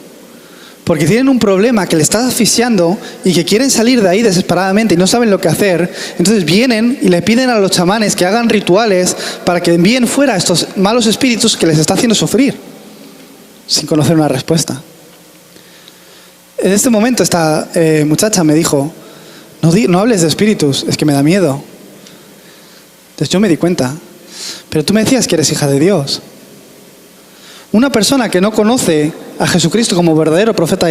Porque tienen un problema que le está asfixiando y que quieren salir de ahí desesperadamente y no saben lo que hacer. Entonces vienen y le piden a los chamanes que hagan rituales para que envíen fuera a estos malos espíritus que les está haciendo sufrir, sin conocer una respuesta. En este momento esta muchacha me dijo, no hables de espíritus, es que me da miedo. Entonces yo me di cuenta, pero tú me decías que eres hija de Dios. Una persona que no conoce a Jesucristo como verdadero profeta,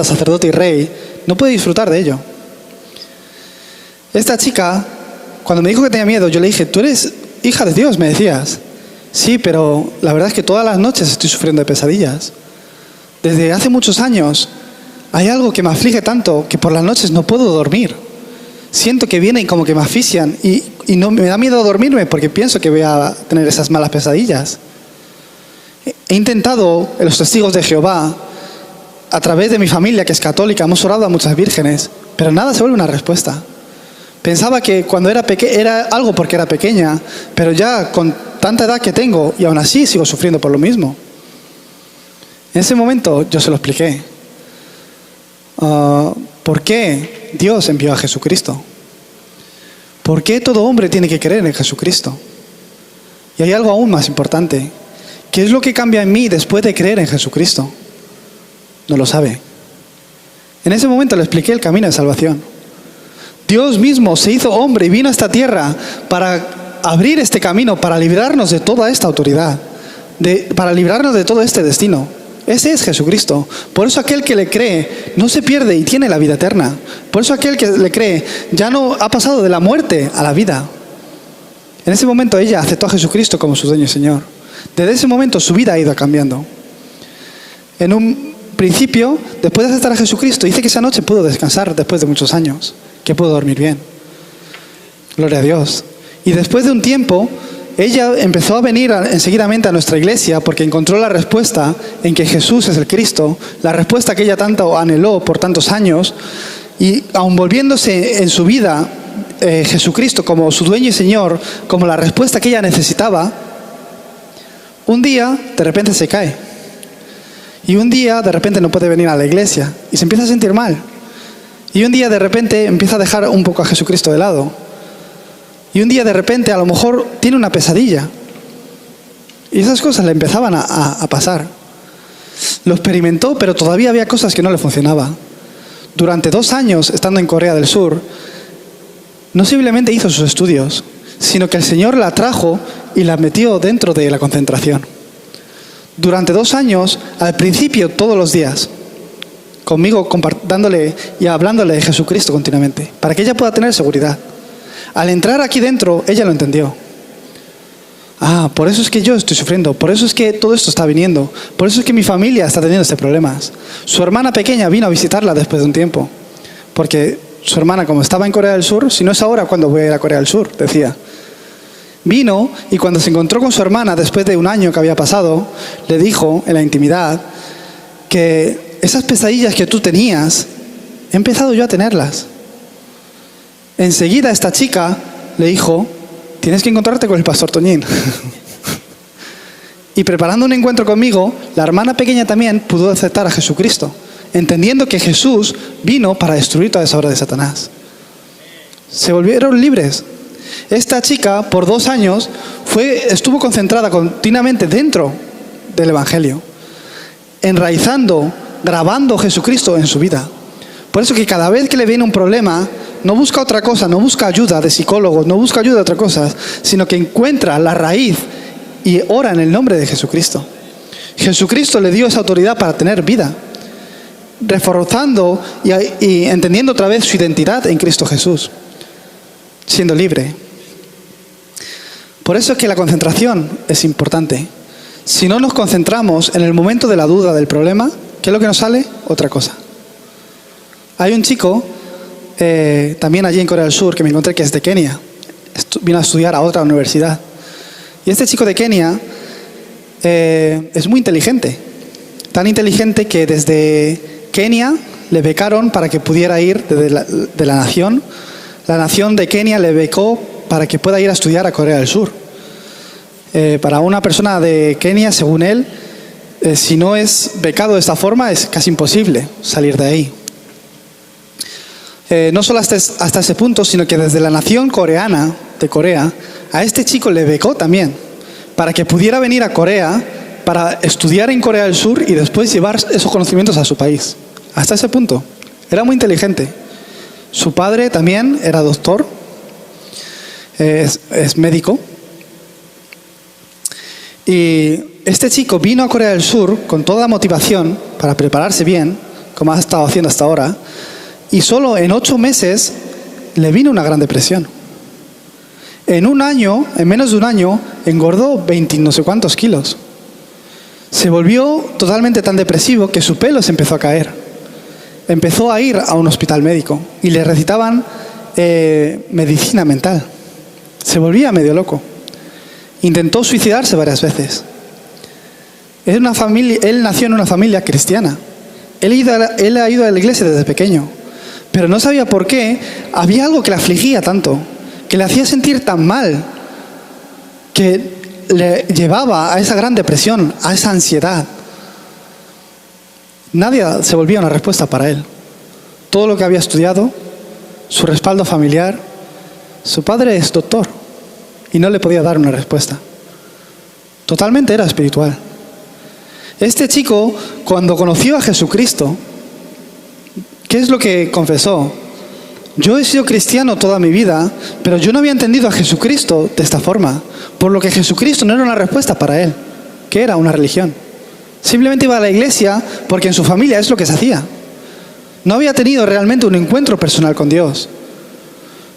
sacerdote y rey, no puede disfrutar de ello. Esta chica, cuando me dijo que tenía miedo, yo le dije, tú eres hija de Dios, me decías. Sí, pero la verdad es que todas las noches estoy sufriendo de pesadillas. Desde hace muchos años hay algo que me aflige tanto que por las noches no puedo dormir. Siento que vienen como que me asfixian y no me da miedo dormirme porque pienso que voy a tener esas malas pesadillas. He intentado, en los testigos de Jehová, a través de mi familia que es católica, hemos orado a muchas vírgenes, pero nada se vuelve una respuesta. Pensaba que cuando era algo porque era pequeña, pero ya con tanta edad que tengo y aún así sigo sufriendo por lo mismo. En ese momento yo se lo expliqué. ¿Por qué Dios envió a Jesucristo? ¿Por qué todo hombre tiene que creer en Jesucristo? Y hay algo aún más importante. ¿Qué es lo que cambia en mí después de creer en Jesucristo? No lo sabe. En ese momento le expliqué el camino de salvación. Dios mismo se hizo hombre y vino a esta tierra para abrir este camino, para librarnos de toda esta autoridad, para librarnos de todo este destino. Ese es Jesucristo. Por eso aquel que le cree no se pierde y tiene la vida eterna. Por eso aquel que le cree ya no ha pasado de la muerte a la vida. En ese momento ella aceptó a Jesucristo como su dueño y Señor. Desde ese momento su vida ha ido cambiando. En un principio, después de aceptar a Jesucristo, dice que esa noche pudo descansar después de muchos años, que pudo dormir bien. Gloria a Dios. Y después de un tiempo, ella empezó a venir enseguidamente a nuestra iglesia porque encontró la respuesta en que Jesús es el Cristo, la respuesta que ella tanto anheló por tantos años, y aun volviéndose en su vida Jesucristo como su dueño y Señor, como la respuesta que ella necesitaba, un día de repente se cae. Y un día de repente no puede venir a la iglesia y se empieza a sentir mal. Y un día de repente empieza a dejar un poco a Jesucristo de lado. Y un día de repente a lo mejor tiene una pesadilla. Y esas cosas le empezaban a pasar. Lo experimentó, pero todavía había cosas que no le funcionaban. Durante 2 años, estando en Corea del Sur, no simplemente hizo sus estudios, sino que el Señor la trajo y la metió dentro de la concentración. Durante 2 años, al principio todos los días, conmigo dándole y hablándole de Jesucristo continuamente, para que ella pueda tener seguridad. Al entrar aquí dentro, ella lo entendió. Ah, por eso es que yo estoy sufriendo, por eso es que todo esto está viniendo, por eso es que mi familia está teniendo estos problemas. Su hermana pequeña vino a visitarla después de un tiempo, porque su hermana, como estaba en Corea del Sur, si no es ahora, ¿cuándo voy a ir a Corea del Sur?, decía. Vino y cuando se encontró con su hermana, después de 1 año que había pasado, le dijo en la intimidad que esas pesadillas que tú tenías, he empezado yo a tenerlas. Enseguida esta chica le dijo, tienes que encontrarte con el pastor Toñín. Y preparando un encuentro conmigo, la hermana pequeña también pudo aceptar a Jesucristo, entendiendo que Jesús vino para destruir toda esa obra de Satanás. Se volvieron libres. Esta chica, por 2 años, estuvo concentrada continuamente dentro del Evangelio, enraizando, grabando Jesucristo en su vida. Por eso que cada vez que le viene un problema, no busca otra cosa, no busca ayuda de psicólogos, no busca ayuda de otra cosa, sino que encuentra la raíz y ora en el nombre de Jesucristo. Jesucristo le dio esa autoridad para tener vida, reforzando y entendiendo otra vez su identidad en Cristo Jesús, siendo libre. Por eso es que la concentración es importante. Si no nos concentramos en el momento de la duda del problema, ¿qué es lo que nos sale? Otra cosa. Hay un chico, también allí en Corea del Sur, que me encontré que es de Kenia. Vino a estudiar a otra universidad. Y este chico de Kenia es muy inteligente. Tan inteligente que desde Kenia le becaron para que pudiera ir de la nación. La nación de Kenia le becó para que pueda ir a estudiar a Corea del Sur. Para una persona de Kenia, según él, si no es becado de esta forma, es casi imposible salir de ahí. No solo hasta ese punto, sino que desde la nación coreana, de Corea, a este chico le becó también, para que pudiera venir a Corea, para estudiar en Corea del Sur y después llevar esos conocimientos a su país. Hasta ese punto. Era muy inteligente. Su padre también era doctor, es médico. Y este chico vino a Corea del Sur con toda motivación para prepararse bien, como ha estado haciendo hasta ahora, y solo en 8 meses le vino una gran depresión. En 1 año, en menos de 1 año, engordó 20 no sé cuántos kilos. Se volvió totalmente tan depresivo que su pelo se empezó a caer. Empezó a ir a un hospital médico y le recetaban medicina mental. Se volvía medio loco. Intentó suicidarse varias veces. Él nació en una familia cristiana. Él ha ido a la iglesia desde pequeño. Pero no sabía por qué había algo que le afligía tanto, que le hacía sentir tan mal, que le llevaba a esa gran depresión, a esa ansiedad. Nadie se volvía una respuesta para él. Todo lo que había estudiado, su respaldo familiar, su padre es doctor y no le podía dar una respuesta. Totalmente era espiritual. Este chico, cuando conoció a Jesucristo, ¿qué es lo que confesó? Yo he sido cristiano toda mi vida, pero yo no había entendido a Jesucristo de esta forma, por lo que Jesucristo no era una respuesta para él, que era una religión. Simplemente iba a la iglesia porque en su familia es lo que se hacía. No había tenido realmente un encuentro personal con Dios.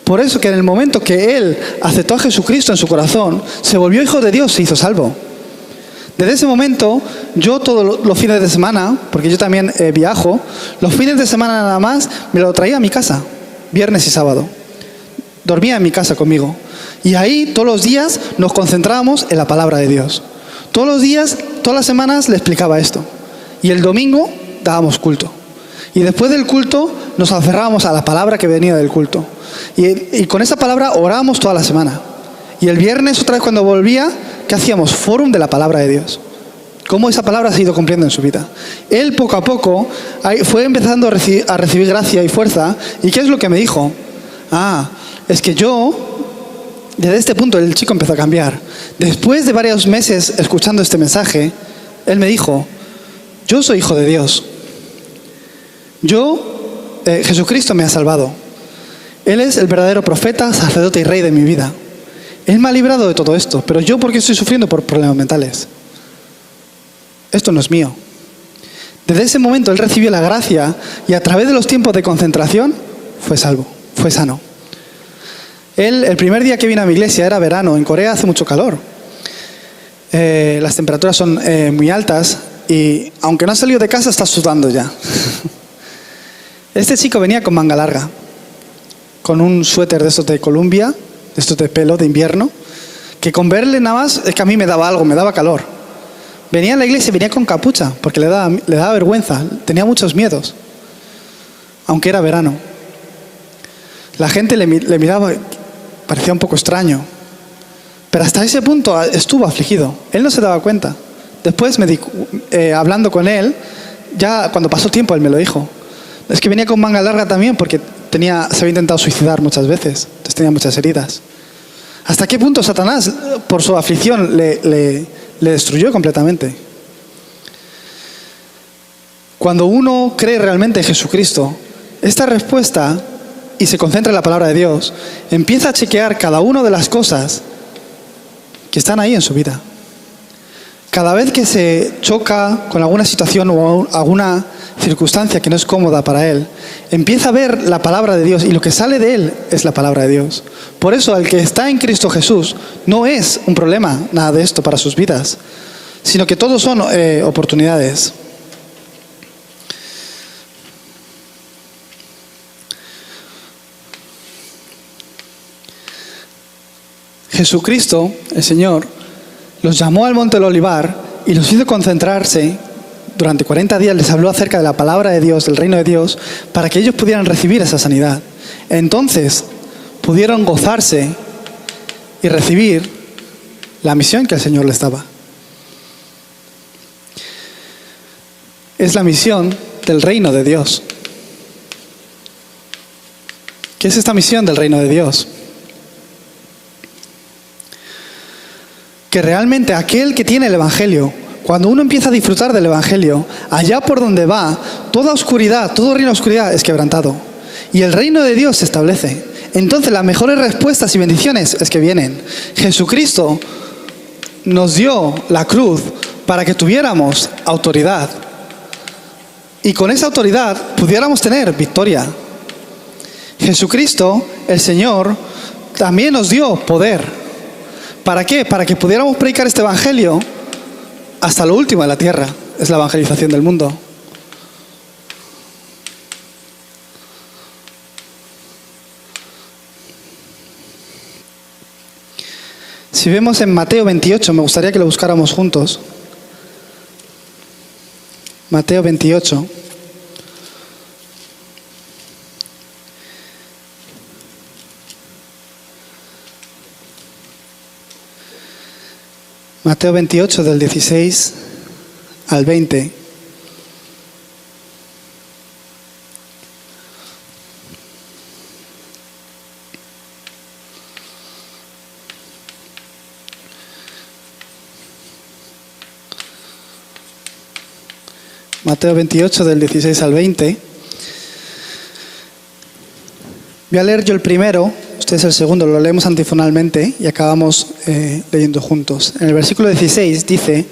Por eso que en el momento que él aceptó a Jesucristo en su corazón, se volvió hijo de Dios, se hizo salvo. Desde ese momento, yo todos los fines de semana, porque yo también viajo, los fines de semana nada más me lo traía a mi casa, viernes y sábado. Dormía en mi casa conmigo. Y ahí todos los días nos concentrábamos en la palabra de Dios. Todos los días, todas las semanas le explicaba esto. Y el domingo dábamos culto. Y después del culto nos aferrábamos a la palabra que venía del culto. Y con esa palabra orábamos toda la semana. Y el viernes, otra vez cuando volvía, ¿qué hacíamos? Fórum de la palabra de Dios. Cómo esa palabra se ha ido cumpliendo en su vida. Él poco a poco fue empezando a recibir gracia y fuerza. ¿Y qué es lo que me dijo? Es que desde este punto el chico empezó a cambiar. Después de varios meses escuchando este mensaje, él me dijo, yo soy hijo de Dios. Jesucristo me ha salvado. Él es el verdadero profeta, sacerdote y rey de mi vida. Él me ha librado de todo esto, pero yo, ¿por qué estoy sufriendo por problemas mentales? Esto no es mío. Desde ese momento él recibió la gracia y a través de los tiempos de concentración fue salvo, fue sano. Él, el primer día que vino a mi iglesia, era verano, en Corea hace mucho calor. Las temperaturas son muy altas y aunque no ha salido de casa está sudando ya. Este chico venía con manga larga, con un suéter de estos de Columbia, de estos de pelo de invierno, que con verle nada más es que a mí me daba algo, me daba calor. Venía a la iglesia y venía con capucha, porque le daba vergüenza, tenía muchos miedos, aunque era verano. La gente le miraba, parecía un poco extraño, pero hasta ese punto estuvo afligido. Él no se daba cuenta. Después, hablando con él, ya cuando pasó tiempo, él me lo dijo. Es que venía con manga larga también porque se había intentado suicidar muchas veces, entonces tenía muchas heridas. ¿Hasta qué punto Satanás, por su aflicción, le destruyó completamente? Cuando uno cree realmente en Jesucristo, esta respuesta, y se concentra en la palabra de Dios, empieza a chequear cada una de las cosas que están ahí en su vida. Cada vez que se choca con alguna situación o alguna circunstancia que no es cómoda para él, empieza a ver la palabra de Dios y lo que sale de él es la palabra de Dios. Por eso el que está en Cristo Jesús no es un problema nada de esto para sus vidas, sino que todos son oportunidades. Jesucristo, el Señor, los llamó al Monte del Olivar y los hizo concentrarse. Durante 40 días les habló acerca de la palabra de Dios, del reino de Dios, para que ellos pudieran recibir esa sanidad. Entonces pudieron gozarse y recibir la misión que el Señor les daba. Es la misión del reino de Dios. ¿Qué es esta misión del reino de Dios? Que realmente aquel que tiene el Evangelio, cuando uno empieza a disfrutar del Evangelio, allá por donde va, toda oscuridad, todo reino de oscuridad es quebrantado. Y el reino de Dios se establece. Entonces las mejores respuestas y bendiciones es que vienen. Jesucristo nos dio la cruz para que tuviéramos autoridad. Y con esa autoridad pudiéramos tener victoria. Jesucristo, el Señor, también nos dio poder. ¿Para qué? Para que pudiéramos predicar este evangelio hasta lo último de la tierra. Es la evangelización del mundo. Si vemos en Mateo 28, me gustaría que lo buscáramos juntos. Mateo 28. Mateo 28, del 16 al 20. Mateo 28, del 16 al 20. Voy a leer yo el primero. Este es el segundo, lo leemos antifonalmente y acabamos leyendo juntos. En el versículo 16 dice: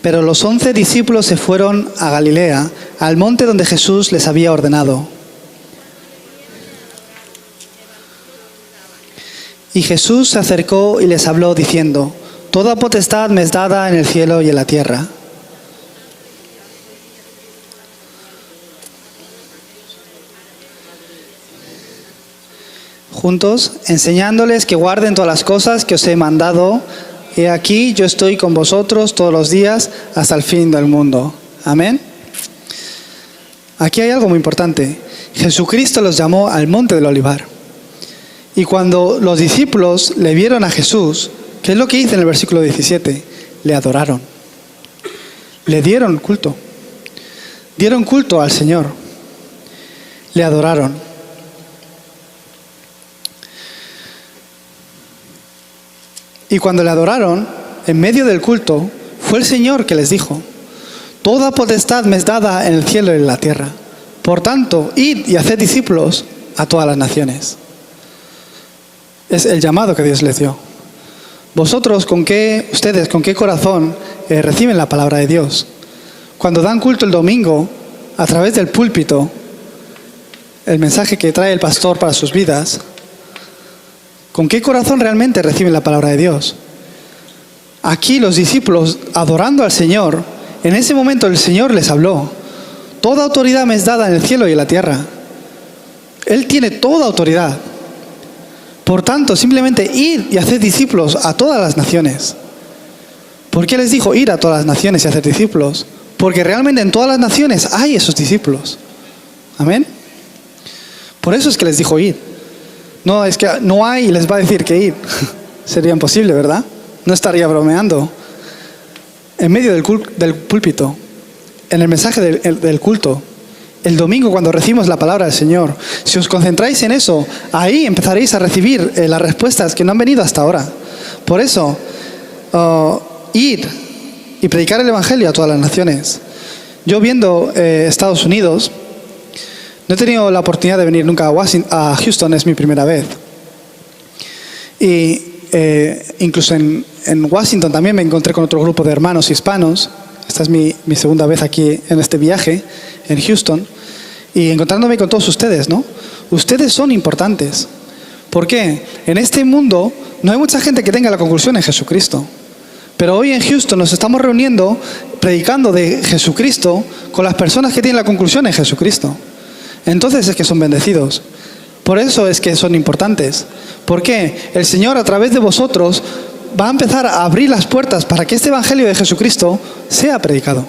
pero los 11 discípulos se fueron a Galilea, al monte donde Jesús les había ordenado. Y Jesús se acercó y les habló diciendo: toda potestad me es dada en el cielo y en la tierra. juntos, enseñándoles que guarden todas las cosas que os he mandado. He aquí, yo estoy con vosotros todos los días hasta el fin del mundo. Amén. Aquí hay algo muy importante. Jesucristo los llamó al monte del Olivar. Y cuando los discípulos le vieron a Jesús, ¿qué es lo que dice en el versículo 17? Le adoraron. Le dieron culto. Dieron culto al Señor. Le adoraron. Y cuando le adoraron, en medio del culto, fue el Señor que les dijo: toda potestad me es dada en el cielo y en la tierra. Por tanto, id y haced discípulos a todas las naciones. Es el llamado que Dios les dio. Vosotros, ustedes, ¿con qué corazón reciben la palabra de Dios? Cuando dan culto el domingo, a través del púlpito, el mensaje que trae el pastor para sus vidas, ¿con qué corazón realmente reciben la palabra de Dios? Aquí los discípulos, adorando al Señor, en ese momento el Señor les habló: toda autoridad me es dada en el cielo y en la tierra. Él tiene toda autoridad. Por tanto, simplemente id y haced discípulos a todas las naciones. ¿Por qué les dijo ir a todas las naciones y hacer discípulos? Porque realmente en todas las naciones hay esos discípulos. Amén. Por eso es que les dijo ir. No, es que no hay y les va a decir que ir. Sería imposible, ¿verdad? No estaría bromeando. En medio del púlpito, en el mensaje del culto, el domingo cuando recibimos la palabra del Señor, si os concentráis en eso, ahí empezaréis a recibir las respuestas que no han venido hasta ahora. Por eso, ir y predicar el Evangelio a todas las naciones. Yo viendo Estados Unidos, no he tenido la oportunidad de venir nunca a Houston, es mi primera vez. Y incluso en Washington también me encontré con otro grupo de hermanos hispanos. Esta es mi segunda vez aquí en este viaje, en Houston. Y encontrándome con todos ustedes, ¿no? Ustedes son importantes. ¿Por qué? En este mundo no hay mucha gente que tenga la conclusión en Jesucristo. Pero hoy en Houston nos estamos reuniendo, predicando de Jesucristo con las personas que tienen la conclusión en Jesucristo. Entonces es que son bendecidos. Por eso es que son importantes. ¿Por qué? El Señor a través de vosotros va a empezar a abrir las puertas para que este Evangelio de Jesucristo sea predicado.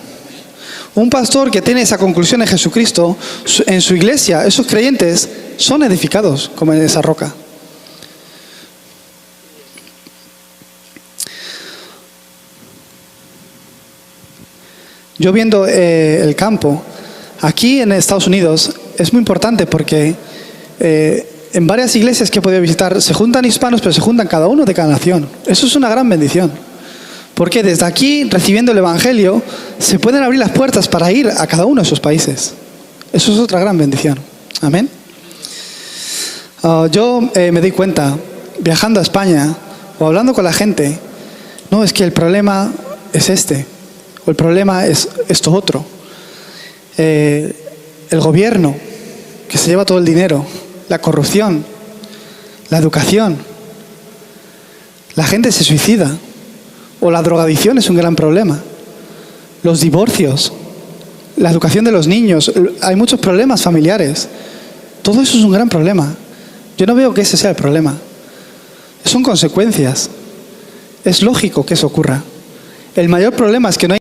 Un pastor que tiene esa conclusión en Jesucristo, en su iglesia, esos creyentes son edificados como en esa roca. Yo viendo el campo, aquí en Estados Unidos, es muy importante porque en varias iglesias que he podido visitar se juntan hispanos, pero se juntan cada uno de cada nación. Eso es una gran bendición. Porque desde aquí, recibiendo el Evangelio, se pueden abrir las puertas para ir a cada uno de esos países. Eso es otra gran bendición. Amén. Yo me di cuenta, viajando a España o hablando con la gente, no, es que el problema es este, o el problema es esto otro. El gobierno, que se lleva todo el dinero, la corrupción, la educación, la gente se suicida, o la drogadicción es un gran problema, los divorcios, la educación de los niños, hay muchos problemas familiares. Todo eso es un gran problema. Yo no veo que ese sea el problema. Son consecuencias. Es lógico que eso ocurra. El mayor problema es que no hay